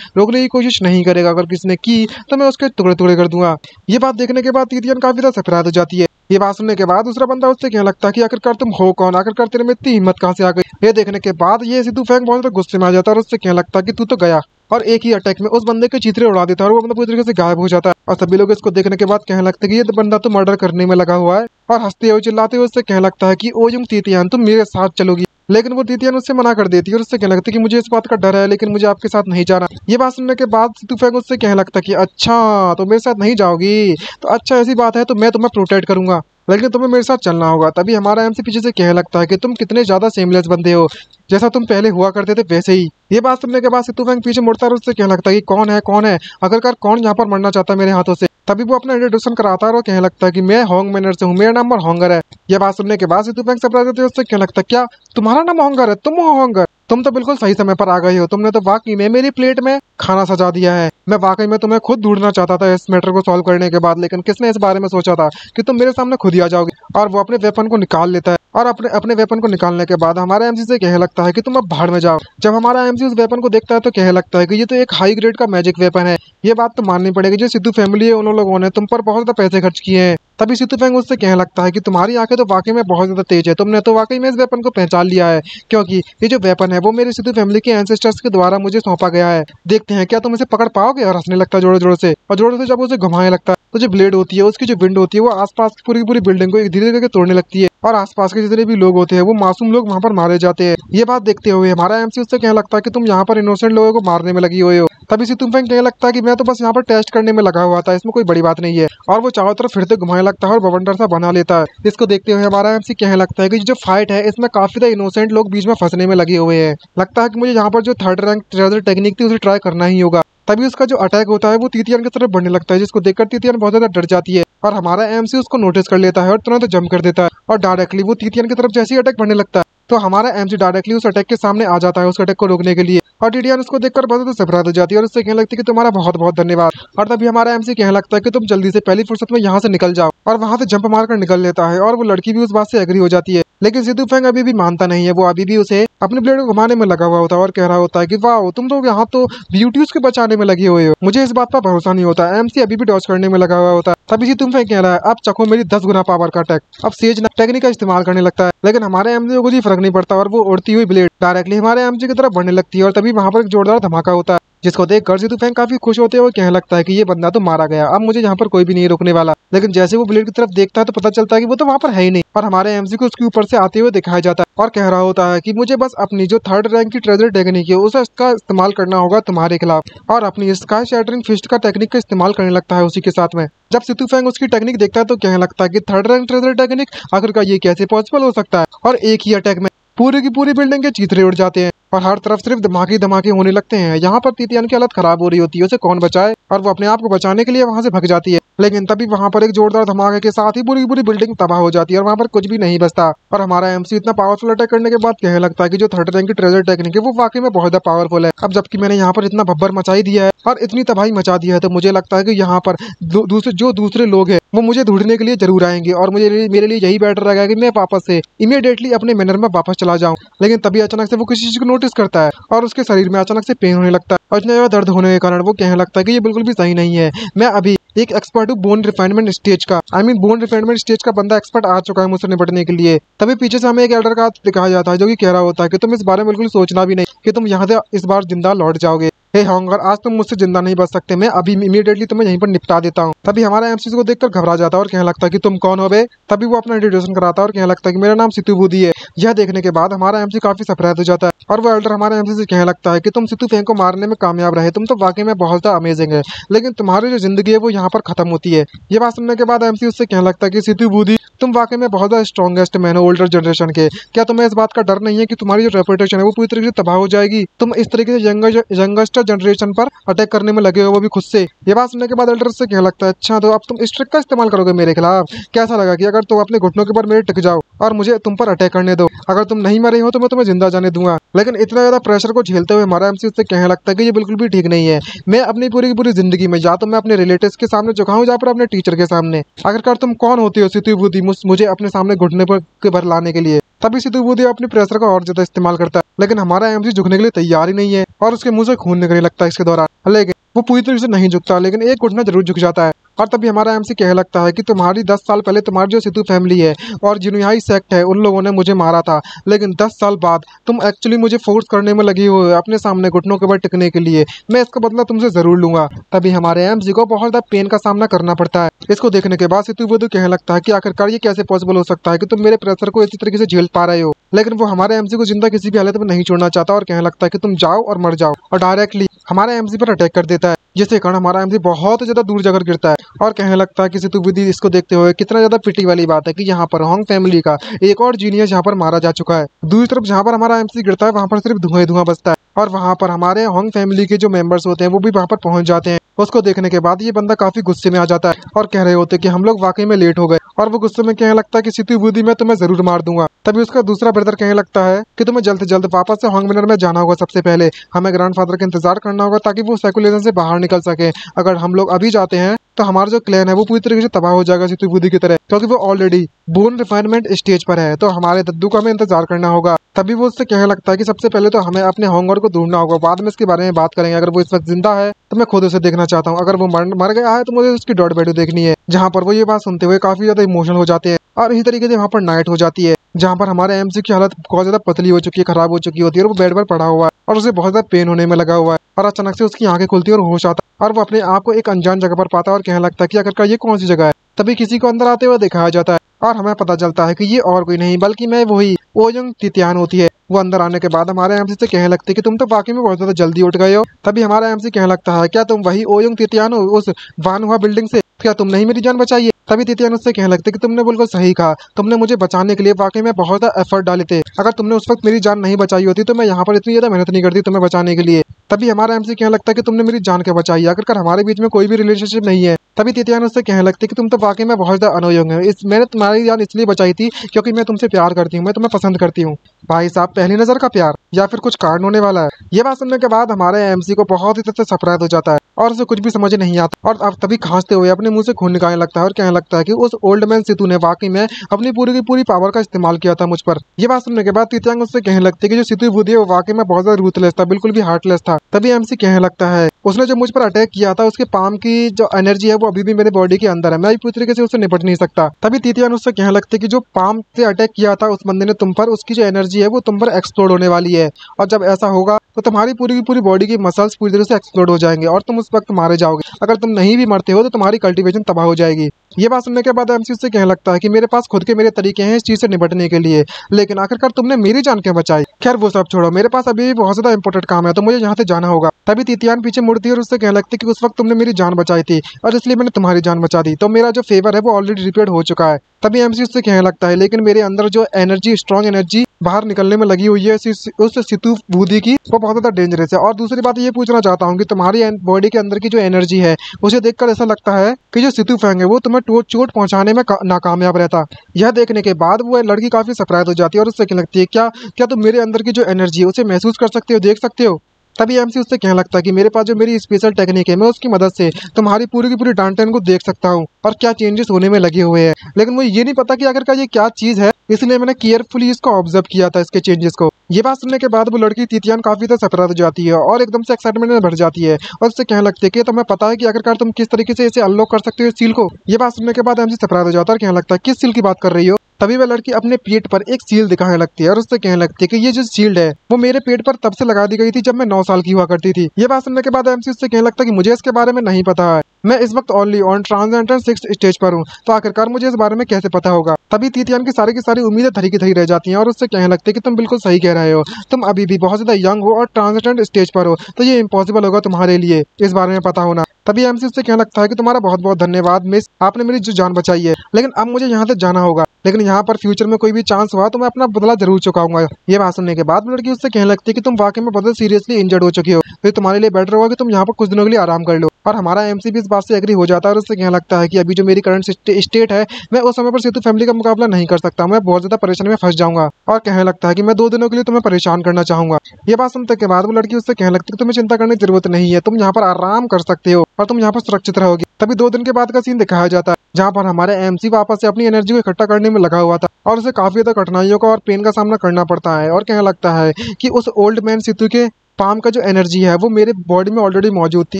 रोकने की कोशिश नहीं करेगा। अगर किसी ने की तो मैं उसके टुकड़े टुकड़े कर दूंगा। ये बात देखने के बाद तीतियान काफी ज्यादा सरप्राइज हो जाती है। ये बात सुनने के बाद दूसरा बंदा उससे कहने लगता है कि आखिरकार तुम हो कौन, आखिरकार तेरे में इतनी हिम्मत कहाँ से आ गई। ये देखने के बाद ये सितु फेंग बहुत ज्यादा गुस्से में आ जाता है और उससे कहने लगता है कि तू तो गया, और एक ही अटैक में उस बंदे के चीथड़े उड़ा देता है और वो बंदा पूरी तरीके से गायब हो जाता है। और सभी लोग इसको देखने के बाद कहने लगते हैं कि ये बंदा तो मर्डर करने में लगा हुआ है, और हंसते हुए चिल्लाते हुए उससे कहने लगता है कि ओजोंग तीतियान तुम मेरे साथ चलोगी। लेकिन वो तीतियान उससे मना कर देती है और उससे कहने लगती है कि मुझे इस बात का डर है, लेकिन मुझे आपके साथ नहीं जाना। ये बात सुनने के बाद सितु फेंग उससे कहने लगता है कि अच्छा तो मेरे साथ नहीं जाओगी, तो अच्छा ऐसी बात है तो मैं तुम्हें प्रोटेक्ट करूंगा, लेकिन तुम्हें मेरे साथ चलना होगा। तभी हमारा एमसी पीछे से कहने लगता है कि तुम कितने ज्यादा सेमलेस बंदे हो, जैसा तुम पहले हुआ करते थे वैसे ही। ये बात सुनने के बाद सितु फेंग पीछे मुड़ता है और उससे कहने लगता है कि कौन है आखिरकार कौन यहाँ पर मरना चाहता है मेरे हाथों से। तभी वो अपना इंट्रोडक्शन कराता है और कहने लगता है कि मैं होंग मैनर से हूँ, मेरा नाम होंगर है। ये बात सुनने के बाद सितु फेंग सरप्राइज होते है, उससे कहने लगता है क्या तुम्हारा नाम होंगर है, तुम हो होंगर, तुम तो बिल्कुल सही समय पर आ गए हो। तुमने तो वाकई में मेरी प्लेट में खाना सजा दिया है। मैं वाकई में तुम्हें खुद ढूंढना चाहता था इस मैटर को सॉल्व करने के बाद, लेकिन किसने इस बारे में सोचा था कि तुम मेरे सामने खुद ही आ जाओगे। और वो अपने वेपन को निकाल लेता है, और अपने वेपन को निकालने के बाद हमारा एमसी से कहने लगता है कि तुम अब भाड़ में जाओ। जब हमारा एमसी उस वेपन को देखता है तो कहने लगता है कि ये तो एक हाई ग्रेड का मैजिक वेपन है। ये बात तो माननी पड़ेगी, जो सिद्धू फैमिली है उन लोगों ने तुम पर बहुत ज्यादा पैसे खर्च किए हैं। तभी सितु फेंग उससे कहने लगता है कि तुम्हारी आंखें तो वाकई में बहुत ज्यादा तेज है, तुमने तो वाकई में इस वेपन को पहचान लिया है, क्योंकि ये जो वेपन है वो मेरे सितु फैमिली के एंसेस्टर्स के द्वारा मुझे सौंपा गया है। देखते हैं क्या तुम इसे पकड़ पाओगे। और हंसने लगता है जोर जोर से, और जोर से जब उसे घुमाने लगता है तो जो ब्लेड होती है उसकी जो विंड होती है वो आसपास की पूरी बिल्डिंग को एक धीरे धीरे तोड़ने लगती है, और आसपास के जितने भी लोग होते हैं वो मासूम लोग वहाँ पर मारे जाते हैं। ये बात देखते हुए हमारा एमसी उससे कहने लगता है कि तुम यहाँ पर इनोसेंट लोगों को मारने में लगी हुए हो। तभी सितु फेंग कहने लगता है कि मैं तो बस यहाँ पर टेस्ट करने में लगा हुआ था, इसमें कोई बड़ी बात नहीं है। और वो चारों तरफ फिर से घुमाने लगता है और बवंडर सा बना लेता है। इसको देखते हुए हमारा एमसी कहने लगता है कि जो फाइट है इसमें काफी ज्यादा इनोसेंट लोग बीच में फंसने में लगे हुए हैं। लगता है कि मुझे यहाँ पर जो थर्ड रैंक ट्रेजर टेक्निक थी उसे ट्राई करना ही होगा। तभी उसका जो अटैक होता है वो तीतियान की तरफ बढ़ने लगता है, जिसको देखकर तीतियान बहुत ज्यादा डर जाती है। और हमारा एमसी उसको नोटिस कर लेता है और तुरंत जंप कर देता है, और डायरेक्टली वो तीतियान की तरफ जैसे ही अटैक बढ़ने लगता है तो हमारा एमसी डायरेक्टली उस अटैक के सामने आ जाता है उस अटैक को रोकने के लिए। और टीटियान उसको देखकर बहुत ज्यादा सरप्राइज हो जाती है और उससे कहने लगती है कि तुम्हारा बहुत बहुत धन्यवाद। और तभी हमारा एमसी कहने लगता है कि तुम जल्दी से पहली फुर्सत में यहाँ से निकल जाओ, और वहाँ से जंप मारकर निकल लेता है। और वो लड़की भी उस बात से एग्री हो जाती है, लेकिन सितु फेंग अभी भी मानता नहीं है। वो अभी भी उसे अपने ब्लेड को घुमाने में लगा हुआ होता है और कह रहा होता है कि वाह तुम तो यहाँ तो ब्यूटीज के बचाने में लगे हुए हो, मुझे इस बात पर भरोसा नहीं होता। एमसी अभी भी डॉज करने में लगा हुआ होता है। तभी सितु फेंग कह रहा है अब चखो मेरी 10 गुना पावर का अटैक। अब सेज टेक्निक का इस्तेमाल करने लगता है, लेकिन हमारे एमसी को कुछ फर्क नहीं पड़ता और वो उड़ती हुई ब्लेड डायरेक्टली हमारे एमसी की तरफ बढ़ने लगती है। और तभी वहाँ पर एक जोरदार धमाका होता है, जिसको देखकर सितु फेंग काफी खुश होते हैं और कहने लगता है कि ये बंदा तो मारा गया, अब मुझे यहाँ पर कोई भी नहीं रोकने वाला। लेकिन जैसे वो ब्लेड की तरफ देखता है तो पता चलता है कि वो तो वहाँ पर है ही नहीं, और हमारे एमसी को उसके ऊपर से आते हुए दिखाया जाता है और कह रहा होता है कि मुझे बस अपनी जो थर्ड रैंक की ट्रेजर टेक्निक है उसका इस्तेमाल करना होगा तुम्हारे खिलाफ, और अपनी स्काई शैटरिंग फिस्ट का टेक्निक का इस्तेमाल करने लगता है उसी के साथ में। जब सितु फेंग उसकी टेक्निक देखता है तो कहने लगता है कि थर्ड रैंक ट्रेजर टेक्निक आखिरकार ये कैसे पॉसिबल हो सकता है, और एक ही अटैक में पूरी की पूरी बिल्डिंग के चीथड़े उड़ जाते हैं और हर तरफ सिर्फ धमाके धमाके होने लगते हैं। यहाँ पर तीतियान की हालत खराब हो रही होती है, उसे कौन बचाए, और वो अपने आप को बचाने के लिए वहाँ से भाग जाती है। लेकिन तभी वहाँ पर एक जोरदार धमाके के साथ ही पूरी पूरी बिल्डिंग तबाह हो जाती है और वहाँ पर कुछ भी नहीं बचता। और हमारा एमसी इतना पावरफुल अटैक करने के बाद कहने लगता है कि जो थर्ड रैंक की ट्रेजर टेक्निक है वो वाकई में बहुत ज्यादा पावरफुल है। अब जबकि मैंने यहाँ पर इतना भब्बर मचाई दिया है और इतनी तबाही मचा दी है, तो मुझे लगता है कि यहाँ पर दूसरे लोग हैं वो मुझे ढूंढने के लिए जरूर आएंगे, और मेरे लिए यही बेटर रहेगा कि मैं वापस से इमीडिएटली अपने मैनर में वापस चला जाऊं। लेकिन तभी अचानक से वो किसी चीज को नोटिस करता है और उसके शरीर में अचानक से पेन होने लगता है, और इतना ज्यादा दर्द होने के कारण वो कहने लगता है कि ये बिल्कुल भी सही नहीं है। मैं अभी एक एक्सपर्ट हूँ बोन रिफाइनमेंट स्टेज का, बोन रिफाइनमेंट स्टेज का बंदा एक्सपर्ट आ चुका है मुझसे निपटने के लिए। तभी पीछे से हमें एक एल्डर का दिखाया जाता है जो कि कह रहा होता है कि तुम इस बारे में बिल्कुल सोचना भी नहीं कि तुम यहाँ से इस बार जिंदा लौट जाओगे। हे होंगर, आज तुम मुझसे जिंदा नहीं बच सकते, मैं अभी इमीडिएटली तुम्हें यहीं पर निपटा देता हूँ। तभी हमारा एमसी को देखकर घबरा जाता है और कहने लगता है कि तुम कौन हो बे। तभी वो अपना इंट्रोडक्शन कराता है और कहने लगता है कि मेरा नाम सितु बूदी है। यह देखने के बाद हमारा एमसी काफी सरप्राइज हो जाता है और वो एल्डर हमारे एमसी से कहने लगता है कि तुम सितु फेंग को मारने में कामयाब रहे, तुम तो वाकई में बहुत ज्यादा अमेजिंग है, लेकिन तुम्हारी जो जिंदगी है वो यहाँ पर खत्म होती है। ये बात सुनने के बाद एमसी उससे कहने लगता है कि सितु बूदी तुम वाकई में बहुत ज्यादा स्ट्रॉन्गेस्ट मैन हो ओल्डर जनरेशन के। क्या तुम्हें इस बात का डर नहीं है कि तुम्हारी जो रेपुटेशन है वो पूरी तरीके से तबाह हो जाएगी? तुम इस तरीके से यंगस्टर जनरेशन पर अटैक करने में लगे हो, वो भी खुद से। ये बात सुनने के बाद एल्डर से क्या लगता है, अच्छा तो अब तुम इस ट्रिक का इस्तेमाल करोगे मेरे खिलाफ? कैसा लगा कि अगर तुम अपने घुटनों के ऊपर मेरे टिक जाओ और मुझे तुम पर अटैक करने दो, अगर तुम नहीं मरे हो तो मैं तुम्हें जिंदा जाने दूंगा। लेकिन इतना ज्यादा प्रेशर को झेलते हुए हमारा एमसी उससे कहने लगता है कि ये बिल्कुल भी ठीक नहीं है। मैं अपनी पूरी की पूरी जिंदगी में या तो मैं अपने रिलेटिव्स के सामने झुकाऊं या फिर अपने टीचर के सामने। आखिरकार तुम कौन होती हो सितु बुद्धि मुझे अपने सामने घुटने पर के भर लाने के लिए? तभी सितु बुद्धि अपनी प्रेशर का और ज्यादा इस्तेमाल करता है, लेकिन हमारा एमसी झुकने के लिए तैयार ही नहीं है और उसके मुंह से खून निकलने लगता है इसके दौरान। लेकिन वो पूरी तरीके से नहीं झुकता, लेकिन एक घुटना जरूर झुक जाता है। और तभी हमारा एमसी कहने लगता है कि तुम्हारी 10 साल पहले तुम्हारी जो सितु फैमिली है और जिनुयाई सेक्ट है उन लोगों ने मुझे मारा था, लेकिन 10 साल बाद तुम एक्चुअली मुझे फोर्स करने में लगी हो अपने सामने घुटनों के ऊपर टिकने के लिए। मैं इसका बदला तुमसे जरूर लूंगा। तभी हमारे एमसी को बहुत ज्यादा पेन का सामना करना पड़ता है। इसको देखने के बाद सितु बुद्धि कहने लगता है कि आखिरकार ये कैसे पॉसिबल हो सकता है कि तुम मेरे प्रेशर को इसी तरीके से झेल पा रहे हो। लेकिन वो हमारे एमसी को जिंदा किसी भी हालत में नहीं छोड़ना चाहता और कहने लगता है कि तुम जाओ और मर जाओ, और डायरेक्टली हमारे एमसी पर अटैक कर देता है, जिसके कारण हमारा एमसी बहुत ज्यादा दूर जाकर गिरता है। और कहने लगता है कि सितु बुद्धि इसको देखते हुए कितना ज्यादा पिटी वाली बात है कि यहाँ पर होंग फैमिली का एक और जीनियस यहाँ पर मारा जा चुका है। दूसरी तरफ जहाँ पर हमारा एमसी गिरता है वहाँ पर सिर्फ धुआं ही धुआं बचता है, और वहाँ पर हमारे होंग फैमिली के जो मेंबर्स होते हैं वो भी वहाँ पर पहुंच जाते हैं। उसको देखने के बाद ये बंदा काफी गुस्से में आ जाता है और कह रहे होते कि हम लोग वाकई में लेट हो गए, और वो गुस्से में कहने लगता है कि सितु बुद्धि मैं तुम्हें जरूर मार दूंगा। तभी उसका दूसरा ब्रदर कहने लगता है कि तुम्हें जल्द से जल्द वापस से होंग मिनर में जाना होगा। सबसे पहले हमें ग्रैंडफादर का इंतजार करना होगा ताकि वो सर्कुलेशन से बाहर निकल सके। अगर हम लोग अभी जाते हैं तो हमारा जो क्लैन है वो पूरी तरीके से तबाह हो जाएगा सितु बुद्धि की तरह, क्योंकि वो ऑलरेडी बोन रिफाइनमेंट स्टेज पर है। तो हमारे दद्दू का हमें इंतजार करना होगा। तभी वो उससे कहने लगता है कि सबसे पहले तो हमें अपने होंगर को ढूंढना होगा, बाद में इसके बारे में बात करेंगे। अगर वो इस वक्त जिंदा है तो मैं खुद उसे देखना चाहता हूँ, अगर वो मर गया है तो मुझे उसकी डेड बॉडी देखनी है। जहाँ पर वो ये बात सुनते हुए काफी ज्यादा इमोशनल हो जाते हैं, और इसी तरीके से वहाँ पर नाइट हो जाती है जहाँ पर हमारे एमसी की हालत बहुत ज्यादा पतली हो चुकी है, खराब हो चुकी होती है, और वो बेड पर पड़ा हुआ है और उसे बहुत ज्यादा पेन होने में लगा हुआ है। और अचानक से उसकी आंखें खुलती है और होश आता है, और वो अपने आप को एक अनजान जगह पर पाता है और कहने लगता है कि आखिरकार ये कौन सी जगह है। तभी किसी को अंदर आते हुए दिखाया जाता है और हमें पता चलता है कि ये और कोई नहीं बल्कि मैं वही ओयोंग तितियान होती है। वो अंदर आने के बाद हमारे एमसी से कहने लगते कि तुम तो वाकई में बहुत ज्यादा जल्दी उठ गए हो। तभी हमारा एमसी कहने लगता है क्या तुम वही ओयोंग तितियान हो उस वानहुआ बिल्डिंग से? क्या तुम नहीं मेरी जान बचाई है? तभी तितियान उससे कहने लगते कि तुमने बिल्कुल सही कहा, तुमने मुझे बचाने के लिए वाकई में बहुत ज्यादा एफर्ट डाले थे। अगर तुमने उस वक्त मेरी जान नहीं बचाई होती तो मैं यहाँ पर इतनी ज्यादा मेहनत नहीं करती तुम्हें बचाने के लिए। तभी हमारा एमसी कहने लगता है कि तुमने मेरी जान के बचाई, आखिरकार हमारे बीच में कोई भी रिलेशनशिप नहीं है। तभी तितियान उससे कहने लगती कि तुम तो वाकई में बहुत ज्यादा अनोयंग है, मैंने तुम्हारी जान इसलिए बचाई थी क्योंकि मैं तुमसे प्यार करती हूँ, मैं तुम्हें पसंद करती हूँ। भाई साहब, पहली नजर का प्यार या फिर कुछ कारण होने वाला है? ये बात सुनने के बाद हमारे एमसी को बहुत ही तरह से सरप्राइज हो जाता है और उसे कुछ भी समझ नहीं आता, और अब तभी खांसते हुए अपने मुंह से खून निकालने लगता है और कहने लगता है कि उस ओल्ड मैन सितु ने वाकई में अपनी पूरी की पूरी पावर का इस्तेमाल किया था मुझ पर। ये बात सुनने के बाद तितियांग उससे कहने लगती है कि जो सितु बुद्धि है वो वाकई में बहुत ज्यादा रूथलेस था, बिल्कुल भी हार्टलेस था। तभी एमसी कहने लगता है उसने जो मुझ पर अटैक किया था उसके पाम की जो एनर्जी है वो अभी भी मेरे बॉडी के अंदर है, मैं पूरी तरीके से उससे निपट नहीं सकता। तभी तितियान उससे कहने लगते कि जो पाम से अटैक किया था उस बंदे ने तुम पर, उसकी जो एनर्जी है वो तुम पर एक्सप्लोड होने वाली है, और जब ऐसा होगा तो तुम्हारी पूरी की पूरी बॉडी की मसल्स पूरी तरह से एक्सप्लोड हो जाएंगे और तुम उस वक्त मारे जाओगे। अगर तुम नहीं भी मरते हो तो तुम्हारी कल्टीवेशन तबाह हो जाएगी। ये बात सुनने के बाद एमसी उससे कहने लगता है कि मेरे पास खुद के मेरे तरीके हैं इस चीज से निपटने के लिए, लेकिन आखिरकार तुमने मेरी जान क्यों बचाई? खैर वो सब छोड़ो, मेरे पास अभी भी बहुत ज्यादा इंपॉर्टेंट काम है तो मुझे यहाँ से जाना होगा। तभी तितियान पीछे मुड़ती है और उससे कहने लगती कि उस वक्त तुमने मेरी जान बचाई थी और इसलिए मैंने तुम्हारी जान बचा दी, तो मेरा जो फेवर है वो ऑलरेडी रिपेयर्ड हो चुका है। तभी एमसी उससे कहने लगता है लेकिन मेरे अंदर जो एनर्जी, स्ट्रॉन्ग एनर्जी बाहर निकलने में लगी हुई है उस सितु बुद्धि की, वो बहुत ज्यादा डेंजरस है। और दूसरी बात ये पूछना चाहता हूँ कि तुम्हारी बॉडी के अंदर की जो एनर्जी है उसे देखकर ऐसा लगता है कि जो सितु फैंग है वो तुम्हें चोट पहुंचाने में नाकामयाब रहता। यह देखने के बाद वो लड़की काफी सरप्राइज हो जाती है और उससे कहने लगती है क्या तुम मेरे अंदर की जो एनर्जी है उसे महसूस कर सकते हो, देख सकते हो? तभी एमसी उससे कहने लगता है कि मेरे पास जो मेरी स्पेशल टेक्निक है मैं उसकी मदद से तुम्हारी पूरी की पूरी डांटेन को देख सकता हूँ और क्या चेंजेस होने में लगे हुए हैं, लेकिन मुझे ये नहीं पता कि आखिरकार ये क्या चीज है, इसलिए मैंने केयरफुली इसको ऑब्जर्व किया था, इसके चेंजेस को। ये बात सुनने के बाद वो लड़की तितियान काफी ज्यादा सरप्राइज हो जाती है और एकदम से एक्साइटमेंट में भर जाती है और उससे कहने लगती है कि तुम्हें पता है कि आखिरकार तुम किस तरीके से इसे अनलॉक कर सकते हो इस सील को। ये बात सुनने के बाद एमसी सरप्राइज हो जाता है और कहने लगता है किस सील की बात कर रही हो? तभी वह लड़की अपने पेट पर एक सील दिखाने लगती है और उससे कहने लगती है कि ये जो शील्ड है वो मेरे पेट पर तब से लगा दी गई थी जब मैं 9 साल की हुआ करती थी। ये बात सुनने के बाद एमसी उससे कहने लगता है कि मुझे इसके बारे में नहीं पता है, मैं इस वक्त only on transcendental 6th stage पर हूँ, तो आखिरकार मुझे इस बारे में कैसे पता होगा? तभी तितियान की सारी उम्मीदें धरी की धरी रह जाती हैं और उससे कहने लगते हैं कि तुम बिल्कुल सही कह रहे हो, तुम अभी भी बहुत ज्यादा यंग हो और ट्रांसेंडेंट स्टेज पर हो, तो ये इम्पॉसिबल होगा तुम्हारे लिए इस बारे में पता होना। तभी एमसी उससे कहने लगता है कि तुम्हारा बहुत बहुत धन्यवाद मिस, आपने मेरी जो जान बचाई है, लेकिन अब मुझे यहाँ से जाना होगा, लेकिन यहाँ पर फ्यूचर में कोई भी चांस हुआ तो मैं अपना बदला जरूर चुकाऊंगा। ये बात सुनने के बाद लड़की उससे कहने लगती है कि तुम वाकई में बहुत सीरियसली इंजर्ड हो चुकी हो, तो तुम्हारे लिए बेटर होगा कि तुम यहाँ पर कुछ दिनों के लिए आराम कर लो। और हमारा एमसी भी इस बात से एग्री हो जाता है और उससे कहने लगता है कि अभी जो मेरी करंट स्टेट है, मैं उस समय पर सेतु फैमिली का मुकाबला नहीं कर सकता, मैं बहुत ज्यादा परेशानी में फंस जाऊंगा। और कहने लगता है कि मैं 2 दिनों के लिए तुम्हें परेशान करना चाहूंगा। ये बात सुनने के बाद वो लड़की उससे कहने लगती है कि तुम्हें चिंता करने की जरूरत नहीं है, तुम यहाँ पर आराम कर सकते हो और तुम यहाँ पर सुरक्षित रहोगे। तभी 2 दिन के बाद का सीन दिखाया जाता है, जहाँ पर हमारे एमसी वापस से अपनी एनर्जी को इकट्ठा करने में लगा हुआ था और उसे काफी ज्यादा कठिनाइयों का और पेन का सामना करना पड़ता है। और कहने लगता है कि उस ओल्ड मैन सितु के पाम का जो एनर्जी है वो मेरे बॉडी में ऑलरेडी मौजूद थी,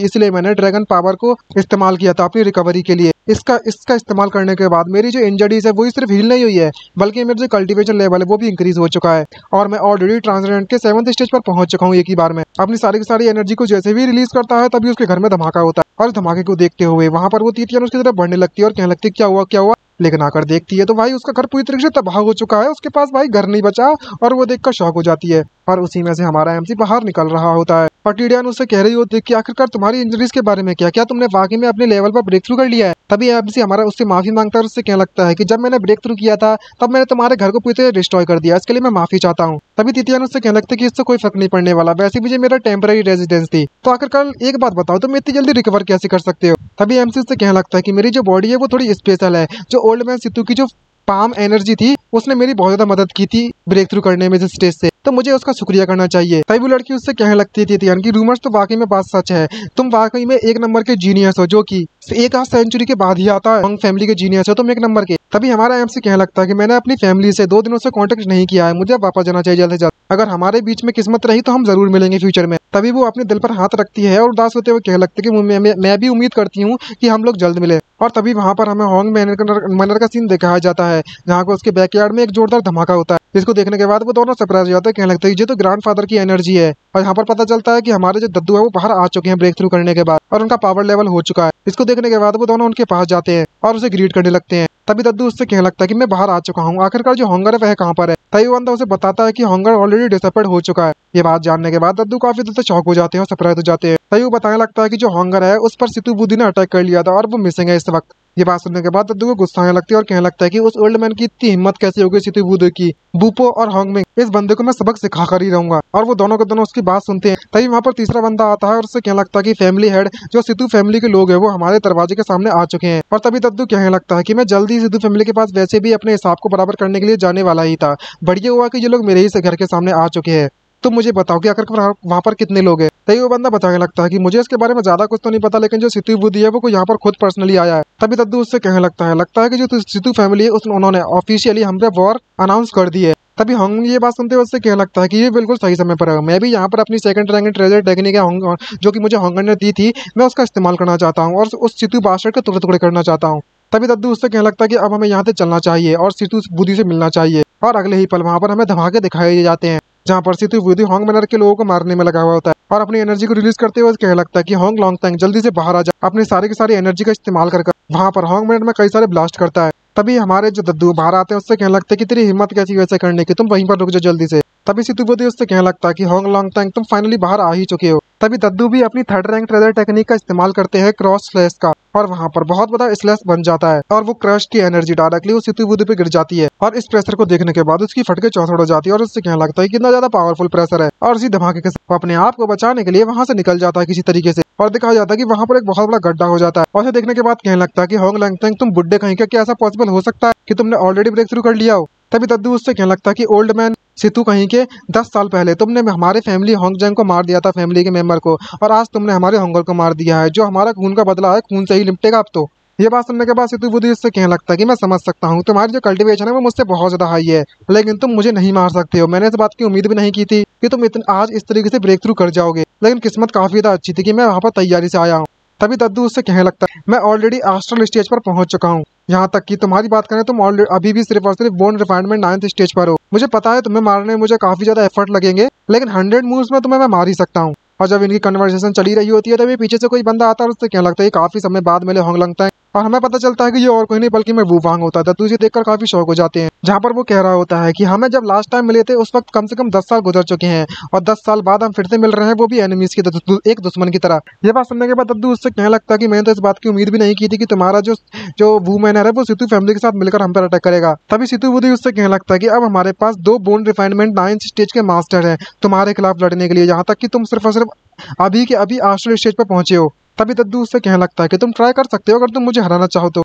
इसलिए मैंने ड्रैगन पावर को इस्तेमाल किया था अपनी रिकवरी के लिए। इसका इस्तेमाल करने के बाद मेरी जो इंजरीज है वो सिर्फ हील नहीं हुई है, बल्कि मेरा जो कल्टीवेशन लेवल है वो भी इंक्रीज हो चुका है और मैं ऑलरेडी ट्रांसजेंडेंट के 7th स्टेज पर पहुंच चुका हूँ। एक ही बार में अपनी सारी की सारी एनर्जी को जैसे भी रिलीज करता है तभी उसके घर में धमाका होता है। और इस धमाके को देखते हुए वहां पर वो तीतियान उसकी तरफ बढ़ने लगती है और कहने लगती है क्या हुआ, लेकिन आकर देखती है तो भाई उसका घर पूरी तरीके से तबाह हो चुका है, उसके पास भाई घर नहीं बचा और वो देखकर शॉक हो जाती है। और उसी में से हमारा एमसी बाहर निकल रहा होता है और टीडियन उससे कह रही होती है कि आखिरकार तुम्हारी इंजरीज के बारे में क्या तुमने वाकई में अपने लेवल पर ब्रेक थ्रू कर लिया है। तभी एमसी हमारा उससे माफी मांगता है और उससे कहने लगता है कि जब मैंने ब्रेक थ्रू किया था तब मैंने तुम्हारे घर को पूरी तरह डिस्ट्रॉय कर दिया, इसके लिए मैं माफी चाहता हूँ। तभी तीतियान उससे कहने लगता है कि इससे कोई फर्क नहीं पड़ने वाला, वैसे भी मेरा टेम्पररी रेजिडेंस थी, तो आखिरकार एक बात बताओ तुम इतनी जल्दी रिकवर कैसे कर सकते हो। तभी एमसी उससे कहने लगता है कि मेरी जो बॉडी है वो थोड़ी स्पेशल है, जो ओल्ड मैन सितु की जो पाम एनर्जी थी उसने मेरी बहुत ज्यादा मदद की थी ब्रेक थ्रू करने में इस स्टेज से, तो मुझे उसका शुक्रिया करना चाहिए। तभी वो लड़की उससे कहने लगती थी कि रूमर्स तो वाकई में बात सच है, तुम वाकई में एक नंबर के जीनियस हो, जो कि 1 सेंचुरी के बाद ही आता है, फैमिली के जीनियस हो तुम एक नंबर के। तभी हमारा एमसी कहने लगता है कि मैंने अपनी फैमिली से 2 दिनों से कांटेक्ट नहीं किया है, मुझे वापस जाना चाहिए जल्द से जल्द, अगर हमारे बीच में किस्मत रही तो हम जरूर मिलेंगे फ्यूचर में। तभी वो अपने दिल पर हाथ रखती है और उदास होते हुए कहने लगती है कि मैं भी उम्मीद करती हूँ कि हम लोग जल्द मिले। और तभी वहां पर हमें हॉन्ग मैनर का सीन दिखाया जाता है, जहाँ को उसके बैकयार्ड में एक जोरदार धमाका होता है, जिसको देखने के बाद वो दोनों सरप्राइज हो जाते हैं। कहने लगते हैं ये तो ग्रैंडफादर की एनर्जी है। और यहाँ पर पता चलता है कि हमारे जो दद्दू है वो बाहर आ चुके हैं ब्रेक थ्रू करने के बाद और उनका पावर लेवल हो चुका है। इसको देखने के बाद वो दोनों उनके पास जाते हैं और उसे ग्रीट करने लगते हैं। तभी दद्दू उससे कहने लगता है कि मैं बाहर आ चुका हूँ, आखिरकार जो हॉन्गर है वह कहाँ पर है। तभी वो बंदा उसे बताता है कि हॉन्गर ऑलरेडी डिसअपीयर्ड हो चुका है। ये बात जानने के बाद दद्दू काफी ज्यादा शॉक हो जाते हैं और सरप्राइज हो जाते हैं। तभी वो बताने लगता है कि जो हॉन्गर है उस पर सितु बुद्धि ने अटैक कर लिया था और वो मिसिंग है इस वक्त। ये बात सुनने के बाद दद्दू को गुस्सा आने लगती है और कहने लगता है कि उस ओल्ड मैन की इतनी हिम्मत कैसे होगी सितु बुद्धि की, बूपो और हॉन्गमिंग, इस बंदे को मैं सबक सिखा कर ही रहूंगा। और वो दोनों के दोनों उसकी बात सुनते हैं। तभी वहाँ पर तीसरा बंदा आता है और उससे कहने लगता है कि फैमिली हेड जो सितु फैमिली के लोग हैं वो हमारे दरवाजे के सामने आ चुके हैं। और तभी दद्दू कहने लगता है कि मैं जल्दी सितु फैमिली के पास वैसे भी अपने हिसाब को बराबर करने के लिए जाने वाला ही था, बढ़िया हुआ कि ये लोग मेरे ही से घर के सामने आ चुके हैं, तो मुझे बताओ कि आखिर वहाँ पर कितने लोग हैं। तभी वो बंदा बताने लगता है कि मुझे इसके बारे में ज्यादा कुछ तो नहीं पता, लेकिन जो सितु बुद्धि है वो यहाँ पर खुद पर्सनली आया है। तभी दद्दू उससे कहने लगता है कि जो सितु फैमिली है उन्होंने ऑफिशियली हम पे वॉर अनाउंस कर दी है। तभी हॉन्ग ये बात सुनते हुए उससे कहने लगता है कि ये बिल्कुल सही समय पर है, मैं भी यहाँ पर अपनी सेकंड रैंक ट्रेजर टेक्निक है जो कि मुझे हॉन्गर ने दी थी, मैं उसका इस्तेमाल करना चाहता हूँ और उस सितु बास्टर्ड को टुकड़े टुकड़े करना चाहता हूँ। तभी दद्दू उससे कहने लगता है कि अब हमें यहाँ से चलना चाहिए और सितु बुद्धि से मिलना चाहिए। और अगले ही पल वहाँ पर हमें धमाके दिखाए जाते हैं, जहाँ पर सितु बुद्धि हॉन्ग मैनर के लोगों को मारने में लगा हुआ होता है और अपनी एनर्जी को रिलीज करते हुए कहने लगता है कि हॉन्ग लॉन्गटैंग जल्दी से बाहर आ जा, अपनी सारी की सारी एनर्जी का इस्तेमाल कर वहाँ पर हॉन्ग मैनर में कई सारे ब्लास्ट करता है। तभी हमारे जो दद्दू बाहर आते हैं उससे कहने लगते हैं कि तेरी हिम्मत कैसी वैसे करने की, तुम वहीं पर रुक जाओ जल्दी से। तभी सितु बुद्धि उससे कहने लगता है कि हॉन्ग लॉन्गटैंग तुम फाइनली बाहर आ ही चुके हो। तभी दद्दू भी अपनी 3rd रैंक ट्रेजर टेक्निक का इस्तेमाल करते हैं क्रॉस स्लैश का और वहाँ पर बहुत बड़ा स्लैश बन जाता है और वो क्रश की एनर्जी डायरेक्टली उस सितु बुद्धि पे गिर जाती है और इस प्रेशर को देखने के बाद उसकी फटके चौसड़ हो जाती है और उससे कहने लगता है कितना ज्यादा पावरफुल प्रेशर है और इसी धमाके के साथ अपने आप को बचाने के लिए वहाँ से निकल जाता है किसी तरीके से और दिखाया जाता है कि वहाँ पर एक बहुत बड़ा गड्ढा हो जाता है। और इसे देखने के बाद कहने लगता है कि हॉन्ग लॉन्गटैंग तुम बुड्ढे कहीं क्या ऐसा पॉसिबल हो सकता है कि तुमने ऑलरेडी ब्रेक थ्रू कर लिया हो। तभी दद्दू उससे कहने लगता है कि ओल्ड मैन सितु कहीं के 10 साल पहले तुमने हमारे फैमिली हॉन्गजैंग को मार दिया था, फैमिली के मेंबर को, और आज तुमने हमारे हॉन्गर को मार दिया है, जो हमारा खून का बदला है खून से ही निपटेगा अब तो। ये बात सुनने के बाद सितु बुद्धि उससे कहने लगता है कि मैं समझ सकता हूँ तुम्हारी जो कल्टीवेशन है वो मुझसे बहुत ज्यादा हाई है, लेकिन तुम मुझे नहीं मार सकते हो। मैंने इस बात की उम्मीद भी नहीं की थी कि तुम आज इस तरीके से ब्रेक थ्रू कर जाओगे, लेकिन किस्मत काफी ज्यादा अच्छी थी कि मैं वहाँ पर तैयारी से आया हूँ। तभी दद्दू उससे कहने लगता है मैं ऑलरेडी एस्ट्रल स्टेज पर पहुंच चुका हूँ, यहाँ तक कि तुम्हारी बात करें तुम अभी भी सिर्फ और सिर्फ बोन रिफाइनमेंट 9th स्टेज पर हो। मुझे पता है तुम्हें मारने में मुझे काफी ज्यादा एफर्ट लगेंगे, लेकिन 100 मूव्स में तुम्हें मैं मार ही सकता हूँ। और जब इनकी कन्वर्सेशन चली रही होती है तभी पीछे से कोई बंदा आता है और उससे कहने लगता है काफी समय बाद मिले हॉन्ग लॉन्गटैंग, और हमें पता चलता है कि ये और कोई नहीं बल्कि मैं वुफांग होता है। दद्दू इसे देखकर काफी शौक हो जाते हैं, जहाँ पर वो कह रहा होता है कि हमें जब लास्ट टाइम मिले थे उस वक्त कम से कम 10 साल गुजर चुके हैं और 10 साल बाद हम फिर से मिल रहे हैं, वो भी एनिमीज की एक दुश्मन की तरह। ये बात सुनने के बाद दद्दू उससे कहने लगता है कि मैंने तो इस बात की उम्मीद भी नहीं की थी कि तुम्हारा जो वू मैनर है वो सितु फैमिली के साथ मिलकर हम पर अटैक करेगा। तभी सितु बुद्धि उससे कहने लगता है कि अब हमारे पास 2 बोन रिफाइनमेंट 9th स्टेज के मास्टर हैं तुम्हारे खिलाफ लड़ने के लिए, यहाँ तक कि तुम सिर्फ और सिर्फ अभी के अभी आस्ट्रल स्टेज पर पहुंचे हो। तभी दद्दू उससे कहने लगता है कि तुम ट्राई कर सकते हो अगर तुम मुझे हराना चाहो तो।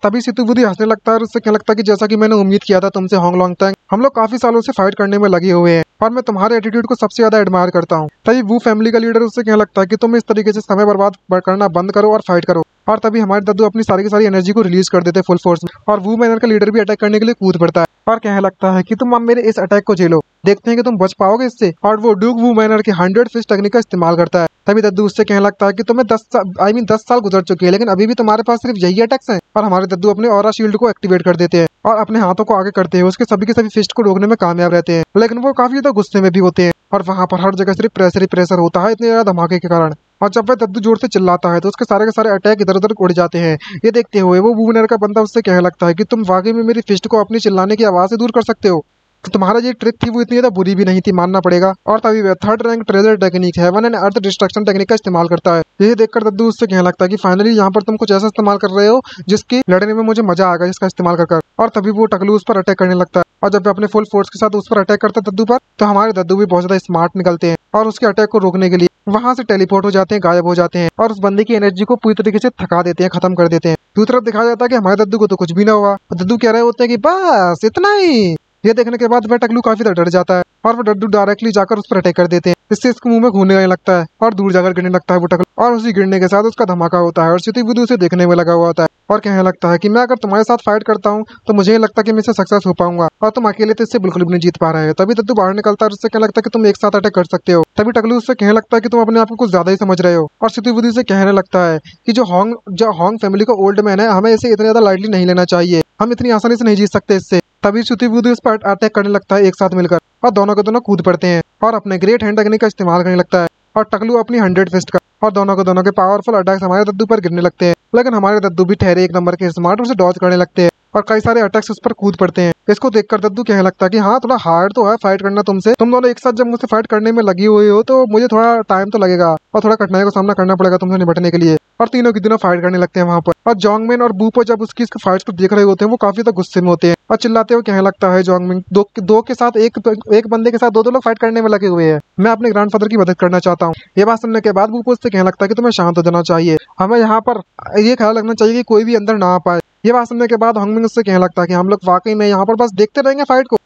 तभी सितु बुद्धि हंसने लगता है और उससे कहने लगता है कि जैसा कि मैंने उम्मीद किया था तुमसे होंग लॉन्ग टैंग, हम लोग काफी सालों से फाइट करने में लगे हुए हैं और मैं तुम्हारे एटीट्यूड को सबसे ज्यादा एडमायर करता हूँ। तभी वो फैमिली का लीडर उससे कहने लगता है कि तुम इस तरीके से समय बर्बाद करना बंद करो और फाइट करो। और तभी हमारे दद्दू अपनी सारी की सारी एनर्जी को रिलीज कर देते फुल फोर्स में और वो मैनर का लीडर भी अटैक करने के लिए कूद पड़ता है और कहने लगता है कि तुम अब मेरे इस अटैक को झेलो, देखते हैं कि तुम बच पाओगे इससे। और वो ड्यूक वू मैनर के 100 फिस्ट टेक्निक का इस्तेमाल करता है। तभी दद्दू उससे कहने लगता है कि तुम्हें 10 साल गुजर चुके हैं लेकिन अभी भी तुम्हारे पास सिर्फ यही अटैक्स हैं। और हमारे दद्दू अपने ऑरा शील्ड को एक्टिवेट कर देते हैं और अपने हाथों को आगे करते हैं उसके सभी के सभी फिस्ट को रोकने में कामयाब रहते हैं, लेकिन वो काफी ज्यादा गुस्से में भी होते हैं और वहाँ पर हर जगह सिर्फ प्रेशर ही प्रेशर होता है इतने ज्यादा धमाके के कारण। और जब वह दद्दू जोर से चिल्लाता है तो उसके सारे के सारे अटैक इधर उधर उड़ जाते हैं। ये देखते हुए वो वूनर का बंदा उससे कहने लगता है कि तुम वाकई में मेरी फिस्ट को अपनी चिल्लाने की आवाज से दूर कर सकते हो, तो तुम्हारा ये ट्रिक थी वो इतनी ज्यादा बुरी भी नहीं थी, मानना पड़ेगा। और तभी वह 3rd rank treasure technique heaven and earth destruction technique का इस्तेमाल करता है। यही देखकर दद्दू उससे कहने लगता है कि फाइनली यहाँ पर तुम कुछ ऐसा इस्तेमाल कर रहे हो जिसकी लड़ने में मुझे मजा आएगा जिसका इस्तेमाल कर। और तभी वो टकलू उस पर अटैक करने लगता है और जब वे अपने फुल फोर्स के साथ उस पर अटैक करता है दद्दू पर, तो हमारे दद्दू भी बहुत ज्यादा स्मार्ट निकलते हैं और उसके अटैक को रोकने के लिए वहां से टेलीपोर्ट हो जाते हैं, गायब हो जाते हैं और उस बंदे की एनर्जी को पूरी तरीके से थका देते हैं, खत्म कर देते हैं। दूसरी तरफ दिखाया जाता है कि हमारे दद्दू को तो कुछ भी ना हुआ। दद्दू कह रहे होते हैं कि बस इतना ही। ये देखने के बाद वह टकलू काफी डर जाता है और वो दद्दू डायरेक्टली जाकर उस पर अटैक कर देते हैं, इससे इसके मुंह में खून आने लगता है और दूर जाकर गिरने लगता है वो टकलू। और उसी गिरने के साथ उसका धमाका होता है और सितु बुद्धि उसे देखने में लगा हुआ होता है और कहने लगता है कि मैं अगर तुम्हारे साथ फाइट करता हूँ तो मुझे नहीं लगता कि मैं इससे सक्सेस हो पाऊंगा और तुम अकेले तो इससे बिल्कुल भी नहीं जीत पा रहे हो। तभी दद्दू बाहर निकलता है और उससे कहने लगता है कि तुम एक साथ अटैक कर सकते हो। तभी टकलू उससे कहने लगता है कि तुम अपने आप को कुछ ज्यादा ही समझ रहे हो और सितु बुद्धि से कहने लगता है कि जो होंग फैमिली का ओल्ड मैन है हमें इसे इतना ज्यादा लाइटली नहीं लेना चाहिए, हम इतनी आसानी से नहीं जीत सकते इससे। तभी सितु बुद्धि उस पर अटैक करने लगता है एक साथ मिलकर और दोनों के दोनों कूद पड़ते हैं और अपने ग्रेट हैंड टेक्निक का इस्तेमाल करने लगता है और टकलू अपनी 100 फिस्ट का और दोनों के पावरफुल अटैक्स हमारे दद्दू पर गिरने लगते हैं। लेकिन हमारे दद्दू भी ठहरे एक नंबर के स्मार्ट उसे डॉज करने लगते हैं और कई सारे अटैक्स उस पर कूद पड़ते हैं। इसको देखकर दद्दू कहने लगता है कि हाँ थोड़ा हार्ड तो है फाइट करना तुमसे, तुम दोनों एक साथ जब मुझसे फाइट करने में लगी हुई हो तो मुझे थोड़ा टाइम तो लगेगा और थोड़ा कठिनाई का सामना करना पड़ेगा तुमसे निपटने के लिए। और तीनों की तीनों फाइट करने लगते हैं वहाँ पर और जोंगमिन और बूपो जब उसकी फाइट को देख रहे होते हैं वो काफी ज्यादा गुस्से में होते हैं और चिल्लाते हुए कहने लगता है जोंगमिन दो के साथ एक बंदे के साथ दो लोग फाइट करने में लगे हुए हैं, मैं अपने ग्रैंडफादर की मदद करना चाहता हूँ। ये बात सुनने के बाद बूपो उससे कहने लगता है कि तुम्हें शांत हो जाना चाहिए, हमें यहाँ पर ये ख्याल रखना चाहिए कि कोई भी अंदर ना आ पाए। ये बात सुनने के बाद होंगमिन उससे कहने लगता है कि हम लोग वाकई में यहाँ पर बस देखते रहेंगे फाइट को।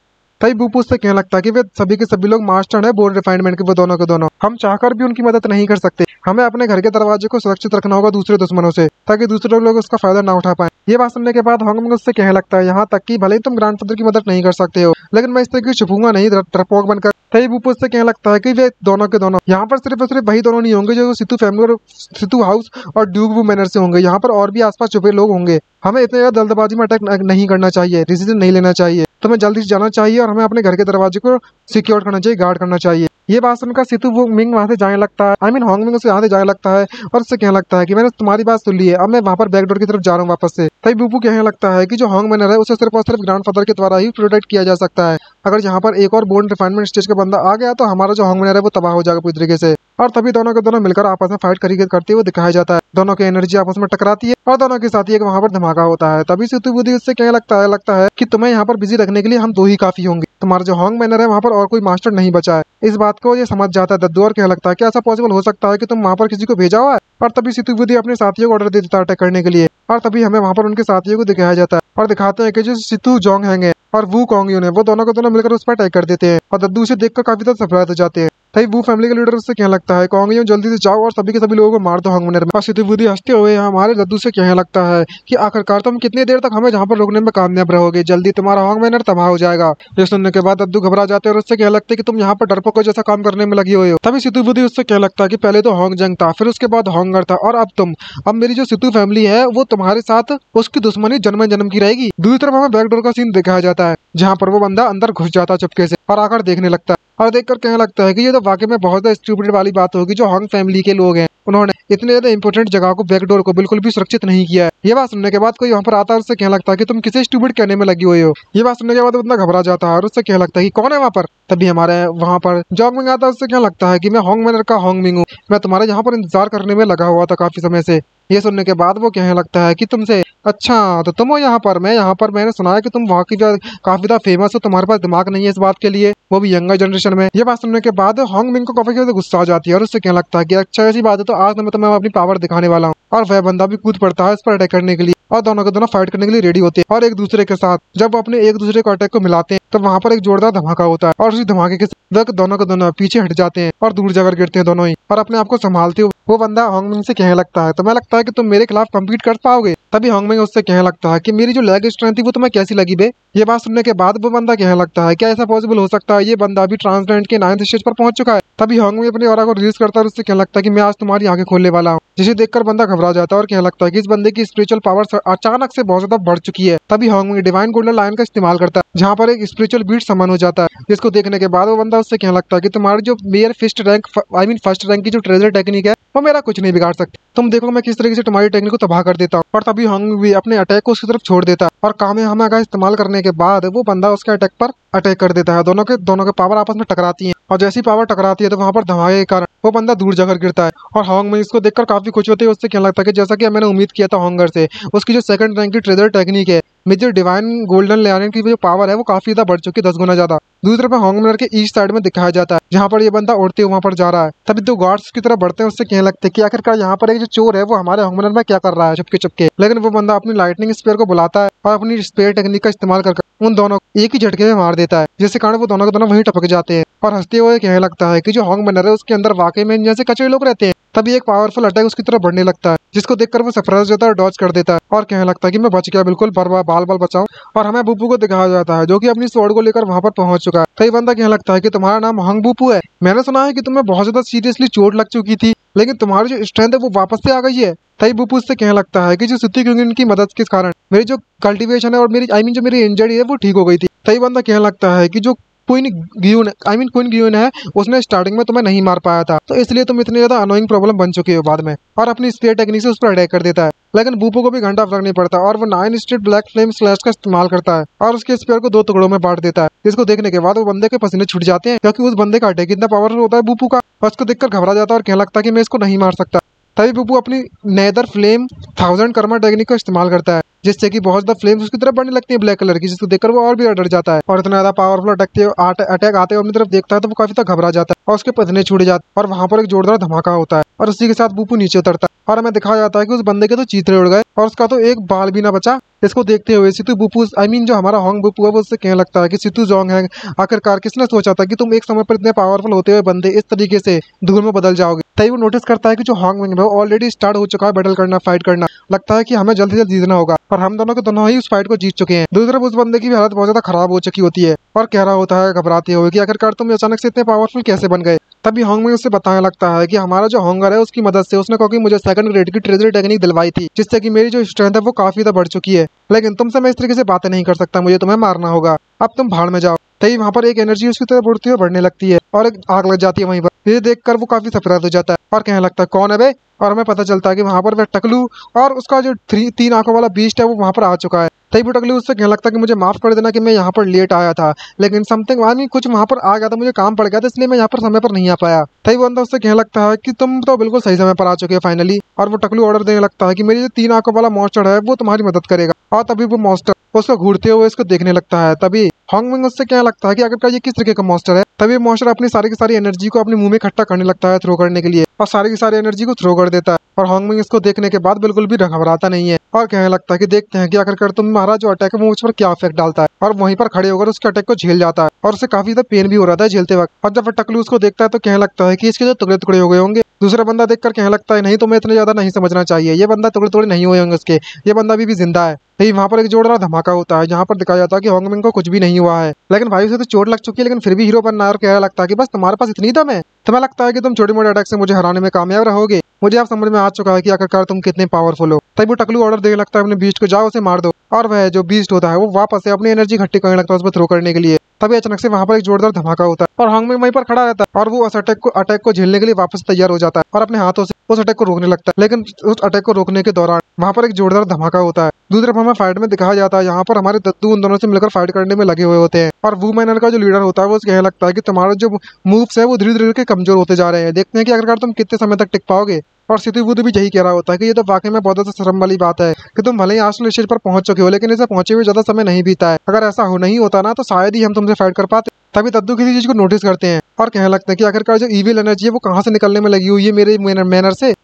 तभी बूपो उससे कहने लगता है कि वे सभी के सभी लोग मास्टर हैं बोर्ड रिफाइनमेंट के, वो दोनों के दोनों हम चाहकर भी उनकी मदद नहीं कर सकते, हमें अपने घर के दरवाजे को सुरक्षित रखना होगा दूसरे दुश्मनों से ताकि दूसरे लोग उसका फायदा ना उठा पाए। ये बात सुनने के बाद होंगमिन उससे कहने लगता है यहाँ तक कि भले ही तुम ग्रैंडफादर की मदद नहीं कर सकते हो लेकिन मैं इस तरीके से छुपूंगा नहीं डरपोक बनकर। तभी बूपो उससे कहने लगता है कि वे दोनों के दोनों यहाँ पर सिर्फ और सिर्फ वही दोनों नहीं होंगे जो सितु फैमिली और सितु हाउस और ड्यूक वू मैनर से होंगे, यहाँ पर और भी आसपास छुपे लोग होंगे। हमें इतने ज्यादा जल्दबाजी में अटैक नहीं करना चाहिए, डिसीजन नहीं लेना चाहिए, तुम्हें जल्दी से जाना चाहिए और हमें अपने घर के दरवाजे को सिक्योर करना चाहिए, गार्ड करना चाहिए। ये बात सुनकर सितु मिंग वहां से जाने लगता है, होंगमिन उससे यहाँ से जाने लगता है और उससे कहने लगता है कि मैंने तुम्हारी बात सुन ली है, अब मैं वहाँ पर बैकडोर की तरफ जा रहा हूँ वापस से। तभी बूपू कहने लगता है कि जो होंग मैनर है उसे सिर्फ और सिर्फ ग्रैंडफादर के द्वारा ही प्रोटेक्ट किया जा सकता है, अगर यहाँ पर एक और बोन रिफाइनमेंट स्टेज का बंदा आ गया तो हमारा जो होंग मैनर है वो तबाह हो जाएगा पूरी तरीके से। और तभी दोनों के दोनों मिलकर आपस में फाइट करते हुए दिखाया जाता है, दोनों की एनर्जी आपस में टकराती है और दोनों के साथ ही एक वहाँ पर धमाका होता है। तभी सितु बुद्धि उससे कहने लगता है कि तुम्हें यहाँ पर बिजी रखने के लिए हम दो ही काफी होंगे, तुम्हारा जो होंग मैनर है वहाँ पर और कोई मास्टर नहीं बचा है। इस बात को ये समझ जाता है दद्दू और कहने लगता है कि ऐसा पॉसिबल हो सकता है कि तुम वहाँ पर किसी को भेजा हुआ है। और तभी सितु बुद्धि अपने साथियों को ऑर्डर दे देता है अटैक करने के लिए और तभी हमें वहाँ पर उनके साथियों को दिखाया जाता है और दिखाते हैं कि जो सितु जोंग हैंगे और वू कोंगयून है वो दोनों के दोनों मिलकर उस पर अटैक कर देते हैं और दद्दू उसे देखकर काफी ज्यादा सरप्राइज हो जाते हैं। तभी वू फैमिली का लीडर उससे कहने लगता है कोंगयून जल्दी से जाओ और सभी के सभी लोगों को मार दो होंग मैनर में। और सितु बुद्धि हंसते हुए हमारे दद्दू से कहने लगता है कि आखिरकार तुम कितनी देर तक हमें जहाँ पर रोकने में कामयाब रहोगे, जल्दी तुम्हारा होंग मैनर तबाह हो जाएगा। ये सुनने के बाद दद्दू घबरा जाते हैं और उससे कहने लगते हैं कि तुम यहाँ पर डरपोक जैसा काम करने में लगी हुई हो। तभी सितु बुद्धि उससे कहने लगता है कि पहले तो होंग जंग था, फिर उसके बाद होंगर था और अब मेरी जो सितु फैमिली है वो तुम्हारे साथ उसकी दुश्मनी जन्म जन्म की रहेगी। दूसरी तरफ हमें बैकडोर का सीन दिखाया जाता है जहाँ पर वो बंदा अंदर घुस जाता है चुपके से और आकर देखने लगता है और देखकर कहने लगता है कि ये तो वाकई में बहुत ज्यादा स्टूपिड वाली बात होगी जो हॉन्ग फैमिली के लोग हैं, उन्होंने इतने ज्यादा इंपोर्टेंट जगह को, बैकडोर को बिल्कुल भी सुरक्षित नहीं किया है। ये बात सुनने के बाद कोई वहाँ पर आता है और उससे कहने लगता है कि तुम किसे स्टूपिड कहने में लगी हुई हो। ये बात सुनने के बाद वो इतना घबरा जाता है और उससे कहने लगता है कि कौन है वहाँ पर। तभी हमारे वहाँ पर जॉन्गमिंग आता है, उससे क्या लगता है कि मैं हॉन्ग मैनर का हॉन्गमिंग हूँ, मैं तुम्हारे यहाँ पर इंतजार करने में लगा हुआ था काफी समय से। ये सुनने के बाद वो कहने लगता है कि तुमसे, अच्छा तो तुम हो यहाँ पर, मैं यहाँ पर, मैंने सुना है कि तुम वहाँ की काफी ज्यादा फेमस हो, तुम्हारे पास दिमाग नहीं है इस बात के लिए, वो भी यंगर जनरेशन में। ये बात सुनने के बाद हॉन्ग मिंग को काफी ज्यादा गुस्सा आ जाती है और उससे कहने लगता है कि अच्छा ऐसी बात है तो आज मैं तुम्हें अपनी पावर दिखाने वाला हूँ। और वह बंदा भी कूद पड़ता है इस पर अटैक करने के लिए और दोनों के दोनों फाइट करने के लिए रेडी होते हैं और एक दूसरे के साथ जब वो अपने एक दूसरे को अटैक को मिलाते हैं तो वहाँ पर एक जोरदार धमाका होता है और उसी धमाके के साथ दोनों के दोनों पीछे हट जाते हैं और दूर जाकर गिरते हैं दोनों ही। और अपने आप को संभालते हुए वो बंदा हॉन्ग मिंग से कहने लगता है, तुम्हें लगता है कि तुम मेरे खिलाफ कम्पीट कर पाओगे। तभी हॉन्ग मिंग उससे कहने लगता है कि मेरी जो लेग स्ट्रेंथ थी वो तुम्हें कैसी लगी बे। ये बात सुनने के बाद वो बंदा कहने लगता है क्या ऐसा पॉसिबल हो सकता है, ये बंदा अभी ट्रांसडेंट के 9th स्टेज पर पहुंच चुका है। तभी हॉन्ग मिंग अपनी ऑरा को रिलीज करता है और उससे कहने लगता है कि मैं आज तुम्हारी आंखें खोलने वाला हूँ। जिसे देखकर बंदा घबरा जाता है और कहने लगता है कि इस बंदे की स्पिरिचुअल पावर अचानक से बहुत ज्यादा बढ़ चुकी है। तभी Hong Ming divine golden lion का इस्तेमाल करता है जहाँ पर एक स्पिरिचुअल बीट समन हो जाता है, जिसको देखने के बाद वो बंदा उससे कहने लगता है कि तुम्हारी जो मेयर फिस्ट रैंक फर्स्ट रैंक की जो ट्रेजर टेक्निक है वो मेरा कुछ नहीं बिगाड़ सकती, तुम देखो मैं किस तरीके से तुम्हारी टेक्निक को तबाह कर देता हूँ। और तभी हॉन्ग भी अपने अटैक को उसकी तरफ छोड़ देता है और कामेहामेहा का इस्तेमाल करने के बाद वो बंदा उसके अटैक पर अटैक कर देता है। दोनों के पावर आपस में टकराती हैं और जैसी पावर टकराती है तो वहाँ पर धमाके के कारण वो बंदा दूर जाकर गिरता है। और हॉन्ग में इसको देखकर काफी खुश होती है, उससे क्या लगता है कि जैसा कि मैंने उम्मीद किया था हॉन्गर से, उसकी जो सेकंड रैंक की ट्रेजर टेक्निक है मेजर डिवाइन गोल्डन लेयन की जो पावर है वो काफी ज्यादा बढ़ चुकी है, 10 गुना ज्यादा। दूसरी तरफ हॉन्ग मिनर के ईस्ट साइड में दिखाया जाता है जहाँ पर ये बंदा उड़ते हुए वहाँ पर जा रहा है। तभी दो गार्ड्स की तरफ बढ़ते हैं, उससे कहने लगते हैं कि आखिरकार यहाँ पर एक जो चोर है वो हमारे हॉन्ग मिनर में क्या कर रहा है चुपके चुपके। लेकिन वो बंदा अपनी लाइटनिंग स्पेयर को बुलाता है और अपनी स्पेयर टेक्निक का इस्तेमाल कर उन दोनों एक ही झटके में मार देता है, जिसके कारण वो दोनों के दोनों वहीं टपक जाते हैं। और हंसते हुए कहने लगता है कि जो हॉन्ग मिनर है उसके अंदर वाकई में जैसे कचरे लोग रहते हैं। तभी एक पावरफुल अटैक उसकी तरफ बढ़ने लगता है जिसको देखकर वो सरप्राइज होता है और डॉज कर देता है और कहने लगता है कि मैं बच गया, बिल्कुल बाल बाल बचाऊं। और हमें बुप्पू को दिखाया जाता है जो कि अपनी स्वॉर्ड को लेकर वहां पर पहुंच चुका है। कई बंदा कहने लगता है कि तुम्हारा नाम हॉन्ग बुप्पू है, मैंने सुना है कि तुम्हें बहुत ज्यादा सीरियसली चोट लग चुकी थी लेकिन तुम्हारी जो स्ट्रेंथ है वो वापस से आ गई है। तभी बुप्पू उससे कहने लगता है कि जो सिटी क्यूंग की मदद के कारण मेरी जो कल्टीवेशन है और मेरी जो मेरी इंजरी है वो ठीक हो गई थी। तभी बंदा कहने लगता है कि जो क्वीन गियून है उसने स्टार्टिंग में तुम्हें नहीं मार पाया था तो इसलिए तुम इतनी ज्यादा अनोइंग प्रॉब्लम बन चुकी हो बाद में। और अपनी स्पेयर टेक्निक से उस पर अटैक कर देता है लेकिन बूपो को भी घंटा फर्क नहीं पड़ता और वो 9 स्ट्रीट ब्लैक फ्लेम स्लैश का इस्तेमाल करता है और उसके स्पेयर को 2 टुकड़ों में बांट देता है, जिसको देखने के बाद वो बंदे के पसीने छूट जाते हैं क्योंकि उस बंदे का अटैक इतना पावरफुल होता है बूपू का। और उसको देखकर घबरा जाता है और कहने लगता है कि मैं इसको नहीं मार सकता। तभी बुप्पू अपनी नेदर फ्लेम 1000 कर्मा टेक्निक का इस्तेमाल करता है जिससे कि बहुत ज्यादा फ्लेम्स उसकी तरफ बढ़ने लगती है ब्लैक कलर की, जिसको देखकर वो और भी डर जाता है और इतना ज्यादा पावरफुल अटैक आते हुए अपनी तरफ देखता है तो वो काफी ज्यादा घबरा जाता है और उसके पसीने छूट जाते हैं और वहां पर एक जोरदार धमाका होता है और उसी के साथ बुप्पू नीचे उतरता है और हमें दिखाया जाता है कि उस बंदे के तो चीथड़े उड़ गए और उसका तो एक बाल भी ना बचा। इसको देखते हुए सितु बुप्पू जो हमारा हॉन्ग बुप्पू है वो उससे कहने लगता है कि सितु जोंग है, आखिरकार किसने सोचा था कि तुम एक समय पर इतने पावरफुल होते हुए बंदे इस तरीके से धूल में बदल जाओगे। तभी वो नोटिस करता है कि जो हॉन्ग मिंग है वो ऑलरेडी स्टार्ट हो चुका है बैटल करना, फाइट करना। लगता है कि हमें जल्द से जल्द जीतना होगा और हम दोनों के दोनों ही उस फाइट को जीत चुके हैं। दूसरी तरफ उस बंदे की भी हालत बहुत ज्यादा खराब हो चुकी होती है और कह रहा होता है घबराते हुए कि आखिरकार तुम अचानक से इतने पावरफुल कैसे बन गए। तभी हॉन्ग मिंग उससे बताने लगता है कि हमारा जो हॉन्गर है उसकी मदद से उसने क्योंकि मुझे सेकंड ग्रेड की ट्रेजर टेक्निक दिलवाई थी जिससे कि मेरी जो स्ट्रेंथ है वो काफी ज्यादा बढ़ चुकी है, लेकिन तुमसे मैं इस तरीके से बातें नहीं कर सकता, मुझे तुम्हें मारना होगा, अब तुम भाड़ में जाओ। तभी वहाँ पर एक एनर्जी उसकी तरफ उड़ती हुई बढ़ने लगती है और एक आग लग जाती है वहीं पर। ये देखकर वो काफी सरप्राइज हो जाता है और कहने लगता है कौन है बे। और हमें पता चलता है कि वहाँ पर वह टकलू और उसका जो 3 आंखों वाला बीस्ट है वो वहाँ पर आ चुका है। तभी वो टकलू उससे कहने लगता है कि मुझे माफ कर देना कि मैं यहाँ पर लेट आया था, लेकिन समथिंग कुछ वहाँ पर आ गया था, मुझे काम पड़ गया था इसलिए मैं यहाँ पर समय पर नहीं आ पाया। तभी बंदा उससे कहने लगता है कि तुम तो बिल्कुल सही समय पर आ चुके हो फाइनली। और वो टकलू ऑर्डर देने लगता है कि मेरी जो 3 आंखों वाला मॉन्स्टर है वो तुम्हारी मदद करेगा। और तभी वो मॉन्स्टर उसको घूरते हुए इसको देखने लगता है। तभी हॉन्ग मिंग उससे क्या लगता है कि आखिरकार ये किस तरीके का मॉन्स्टर है। तभी मॉन्स्टर अपनी सारी की सारी एनर्जी को अपने मुंह में इकट्ठा करने लगता है थ्रो करने के लिए और सारी की सारी एनर्जी को थ्रो कर देता है। और हॉन्ग मिंग इसको देखने के बाद बिल्कुल भी घबराता नहीं है और कहने लगता है कि देखते हैं कि आखिरकार तुम्हारा जो अटैक है वो उस पर क्या इफेक्ट डालता है। और वहीं पर खड़े होकर उसके अटैक को झेल जाता है और उससे काफी ज्यादा पेन भी हो रहा था झेलते वक्त। और जब टकलू उसको देखता है तो कहने लगता है कि इसके जो टुकड़े टुकड़े हो गए होंगे। दूसरा बंदा देखकर कहने लगता है नहीं, तुम्हें इतने ज्यादा नहीं समझना चाहिए, ये बंदा टुकड़े टुकड़े नहीं हुए होंगे उसके, ये बंदा अभी भी जिंदा है। तभी वहाँ पर एक जोरदार धमाका होता है जहाँ पर दिखाया जाता है कि हॉन्ग मिंग को कुछ भी नहीं हुआ है, लेकिन भाई उसे तो चोट लग चुकी है लेकिन फिर भी हीरो बनना है और कहने लगता है कि बस तुम्हारे पास इतनी दम है, तुम्हें लगता है कि तुम छोटे मोटे अटैक से मुझे हराने में कामयाब रहोगे। मुझे आप समझ में आ चुका है कि आखिरकार तुम कितने पावरफुल हो। तभी वो टकलू ऑर्डर देने लगता है अपने बीस्ट को, जाओ उसे मार दो। और वह जो बीस्ट होता है वो वापस से अपनी एनर्जी इकट्ठी करने लगता है उस पर थ्रो करने के लिए तभी अचानक से वहाँ पर एक जोरदार धमाका होता है और हांगमिंग वहीं पर खड़ा रहता है और वो उस अटैक को झेलने के लिए वापस तैयार हो जाता है और अपने हाथों से उस अटैक को रोकने लगता है। लेकिन उस अटैक को रोकने के दौरान वहाँ पर एक जोरदार धमाका होता है। दूसरी तरफ हमें फाइट में दिखाया जाता है, यहाँ पर हमारे दद्दू उन दोनों से मिलकर फाइट करने में लगे हुए होते हैं और वू मैनर का जो लीडर होता है वो कहने लगता है कि तुम्हारे जो मूव्स है वो धीरे धीरे कमजोर होते जा रहे हैं, देखते हैं कि आखिरकार तुम कितने समय तक टिक पाओगे। और सिद्धू बुद्धू भी यही कह रहा होता है कि ये तो वाकई में बहुत ज्यादा शर्म वाली बात है कि तुम भले ही आर्सेनल स्टेज पर पहुंच चुके हो लेकिन इसे पहुंचे हुए ज्यादा समय नहीं बीता है। अगर ऐसा हो नहीं होता ना तो शायद ही हम तुमसे फाइट कर पाते। तभी दद्दू किसी चीज को नोटिस करते हैं और कहने लगते हैं कि आखिरकार जो ईविल एनर्जी है वो कहाँ से निकलने में लगी हुई है मेरे मैनर से।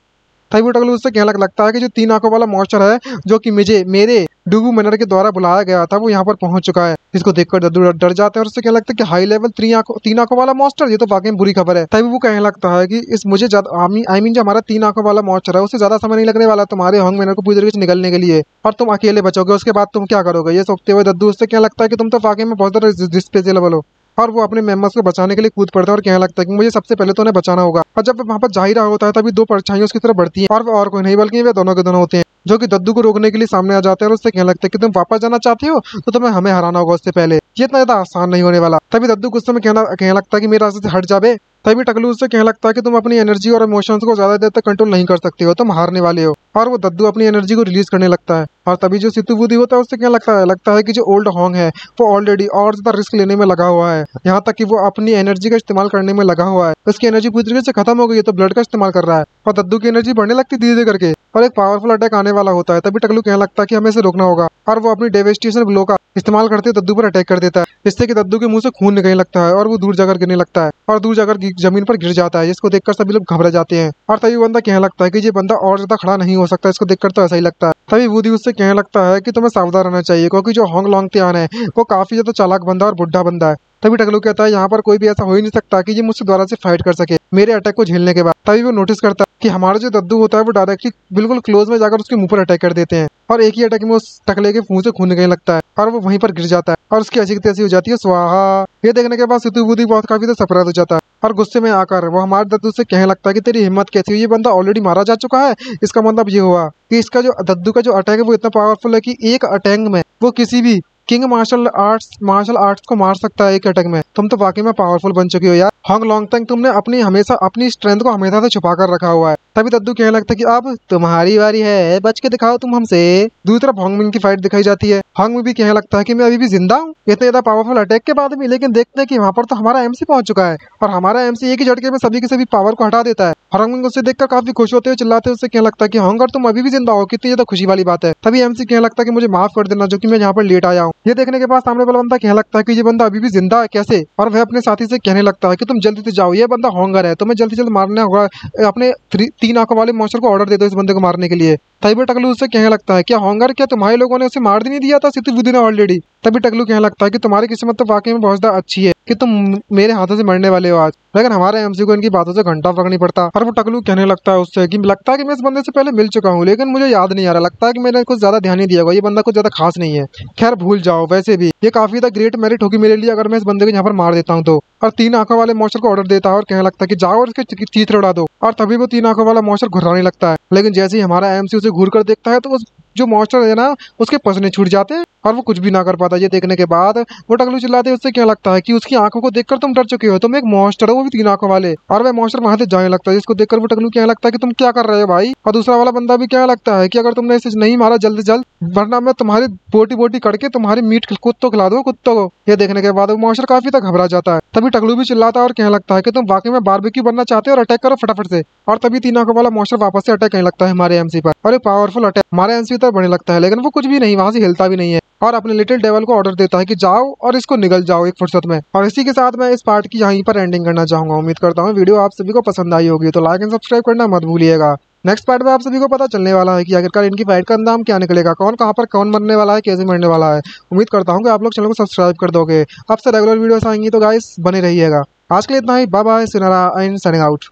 तभी वो टकलू उससे कहने लगता है कि जो 3 आंखों वाला मॉन्स्टर है जो कि मुझे मेरे डुगू मैनर के द्वारा बुलाया गया था वो यहाँ पर पहुंच चुका है। इसको देखकर दद्दू डर जाते हैं और उससे कहने लगता है कि हाई लेवल 3 आंखों वाला मॉन्स्टर, ये तो वाकई में बुरी खबर है। तभी वो कहने लगता है कि इस मुझे आई मीन जो हमारा 3 आंखों वाला मॉन्स्टर है उससे ज्यादा समय नहीं लगने वाला तुम्हारे हॉन्ग मैनर को पूरी तरीके से निकलने के लिए और तुम अकेले बचोगे, उसके बाद तुम क्या करोगे। ये सोचते हुए दद्दू उससे कहने लगता है कि तुम तो वाकई में बहुत ज्यादा डिस्पेजेबल हो और वो अपने मेंबर्स को बचाने के लिए कूद पड़ता है और कहने लगता है कि मुझे सबसे पहले तो उन्हें बचाना होगा। और जब वहाँ पर जा ही रहा होता है तभी 2 परछाइयां उसकी तरफ बढ़ती हैं और वो और कोई नहीं बल्कि वे दोनों के दोनों होते हैं जो कि दद्दू को रोकने के लिए सामने आ जाते हैं और उससे कहने लगते हैं कि तुम वापस जाना चाहते हो तो तुम्हें हमें हराना होगा उससे पहले, ये इतना ज्यादा आसान नहीं होने वाला। तभी दद्दू गुस्से में कहने लगता है कि मेरे रास्ते से हट जाबे। तभी टकलू उससे कहने लगता है कि तुम अपनी एनर्जी और इमोशंस को ज्यादा देर तक कंट्रोल नहीं कर सकते हो, तुम हारने वाले हो। और वो दद्दू अपनी एनर्जी को रिलीज करने लगता है और तभी जो सिद्धू बुद्धू होता है उससे क्या लगता है कि जो ओल्ड हॉन्ग है वो ऑलरेडी और ज्यादा रिस्क लेने में लगा हुआ है, यहाँ तक कि वो अपनी एनर्जी का इस्तेमाल करने में लगा हुआ है। उसकी एनर्जी पूरी तरीके से खत्म हो गई है तो ब्लड का इस्तेमाल कर रहा है और दद्दू की एनर्जी बढ़ने लगती धीरे धीरे करके और एक पावरफुल अटैक आने वाला होता है। तभी टकलू कहने लगता है कि हमें इसे रोकना होगा और वो अपनी डेवेस्टेशन ब्लो का इस्तेमाल करते हुए दद्दू पर अटैक कर देता है, जिससे कि दद्दू के मुंह से खून निकलने लगता है और वो दूर जाकर गिरने लगता है और दूर जाकर जमीन पर गिर जाता है, जिसको देखकर सभी लोग घबरा जाते हैं। और तभी बंदा कहने लगता है कि ये बंदा और ज्यादा खड़ा नहीं हो सकता, इसको देखकर तो ऐसा ही लगता है। तभी वूडी उससे कहने लगता है कि तुम्हें सावधान रहना चाहिए क्योंकि जो होंग लॉन्गतियान है वो काफी ज्यादा चालाक बंदा और बुढ़ा बंदा है। तभी टकलू कहता है यहाँ पर कोई भी ऐसा हो ही नहीं सकता कि ये मुझसे दोबारा से फाइट कर सके मेरे अटैक को झेलने के बाद। तभी वो नोटिस करता है कि हमारा जो दद्दू होता है वो डायरेक्टली बिल्कुल क्लोज में जाकर उसके मुंह पर अटैक कर देते हैं और एक ही अटैक में उस टकले के मुंह से खून निकलने लगता है और वो वहीं पर गिर जाता है और उसकी ऐसी की तैसी हो जाती है स्वाहा। ये देखने के बाद सिद्धू बुद्धू बहुत काफी तो सरप्राइज हो जाता है और गुस्से में आकर वो हमारे दद्दू से कहने लगता है कि तेरी हिम्मत कैसी हुई, ये बंदा ऑलरेडी मारा जा चुका है। इसका मतलब ये हुआ कि इसका जो दद्दू का जो अटैक है वो इतना पावरफुल है कि एक अटैक में वो किसी भी किंग मार्शल आर्ट्स को मार सकता है एक अटैक में। तुम तो वाकई में पावरफुल बन चुकी हो यार हॉन्ग लॉन्गतंग, तुमने अपनी स्ट्रेंथ को हमेशा से छुपा कर रखा हुआ है। तभी दद्दू कहने लगता है कि अब तुम्हारी बारी है, बच के दिखाओ तुम हमसे। दूसरी तरफ हॉन्गमिंग की फाइट दिखाई जाती है। हॉन्ग भी कहने लगता है कि मैं अभी भी जिंदा हूँ इतने ज्यादा पावरफुल अटैक के बाद भी, लेकिन देखते हैं कि वहाँ पर तो हमारा एमसी पहुंच चुका है और हमारा एमसी एक ही झटके में सभी के सभी पावर को हटा देता है। हॉन्गमिंग उससे देखकर काफी खुश होते हुए चिल्लाते हुए उससे कहने लगता है कि हॉन्ग तुम अभी भी जिंदा हो, कितनी ज्यादा खुशी वाली बात है। तभी एमसी कहने लगता है कि मुझे माफ कर देना जो कि मैं यहाँ पर लेट आया हूँ। ये देखने के बाद सामने वाला बंदा कहने लगता है कि ये बंदा अभी भी जिंदा है कैसे, और वह अपने साथी से कहने लगता है कि तुम जल्दी से जाओ, ये बंदा हॉन्गर है, तुम्हें जल्दी से जल्द मारना होगा, अपने 3 आंखों वाले मॉन्स्टर को ऑर्डर दे दो इस बंदे को मारने के लिए। तभी टकलू उससे कहने लगता है क्या हॉन्गर, क्या तुम्हारे लोगों ने उसे मार नहीं दिया था सिद्धू बुद्धू ने ऑलरेडी। तभी टकलू कहने लगता है कि तुम्हारी किस्मत तो वाकई में बहुत ज्यादा अच्छी है कि तुम मेरे हाथों से मरने वाले हो आज, लेकिन हमारे एमसी को इनकी बातों से घंटा फर्क नहीं पड़ता। और वो टकलू कहने लगता है उससे कि लगता है कि मैं इस बंदे से पहले मिल चुका हूँ लेकिन मुझे याद नहीं आ रहा, लगता है कि मैंने कुछ ज्यादा ध्यान नहीं दिया होगा, ये बंदा कुछ ज्यादा खास नहीं है। खैर भूल जाओ, वैसे भी ये काफी ज्यादा ग्रेट मेरिट होगी मेरे लिए अगर मैं इस बंदे को यहाँ पर मार देता हूँ तो। और 3 आंखों वाले मॉन्स्टर को ऑर्डर देता है और कहने लगता है कि जाओ और इसके चीथड़े उड़ा दो। और तभी वो 3 आंखों वाला मॉन्स्टर घुर्राने लगता है, लेकिन जैसे ही हमारा एमसी उसे घूर कर देखता है तो उस जो मॉन्स्टर है ना उसके पसने छूट जाते हैं और वो कुछ भी ना कर पाता। ये देखने के बाद वो टकलू चिल्लाते हैं उससे क्या लगता है कि उसकी आंखों को देखकर तुम डर चुके हो, तुम एक मॉन्स्टर हो वो भी 3 आंखों वाले। और वह मॉन्स्टर वहां से जाने लगता है, जिसको देखकर वो टकलू क्या लगता है कि तुम क्या कर रहे हो भाई। और दूसरा वाला बंदा भी क्या लगता है कि अगर तुमने इसे नहीं मारा जल्द से जल्द वरना मैं तुम्हारी बोटी बोटी करके तुम्हारी मीट कुत्तों खिला दूं कुत्तों को। ये देखने के बाद वो मॉन्स्टर काफी तक घबरा जाता है। तभी टकलू भी चिल्लाता है और कहने लगता है कि तुम वाकई में बारबेक्यू बनना चाहते हो और अटैक करो फटाफट से। और तभी 3 आंखों वाला मॉन्स्टर वापस से अटैक करने लगता है हमारे एमसी पर और एक पावरफुल अटैक हमारे एमसी पर बढ़ने लगता है, लेकिन वो कुछ भी नहीं, वहां से हिलता भी नहीं है और अपने लिटिल डेवल को ऑर्डर देता है कि जाओ और इसको निगल जाओ एक फुर्सत में। और इसी के साथ मैं इस पार्ट की यहीं पर एंडिंग करना चाहूंगा। उम्मीद करता हूँ वीडियो आप सभी को पसंद आई होगी, तो लाइक एंड सब्सक्राइब करना मत भूलिएगा। नेक्स्ट पार्ट में आप सभी को पता चलने वाला है कि आखिरकार इनकी फाइट का अंजाम क्या निकलेगा, कौन कहाँ पर कौन मरने वाला है, कैसे मरने वाला है। उम्मीद करता हूँ कि आप लोग चैनल को सब्सक्राइब कर दोगे। आपसे रेगुलर वीडियोस आएंगी तो गाइस बने रहिएगा। आज के लिए इतना ही, bye bye, Sinara and signing out.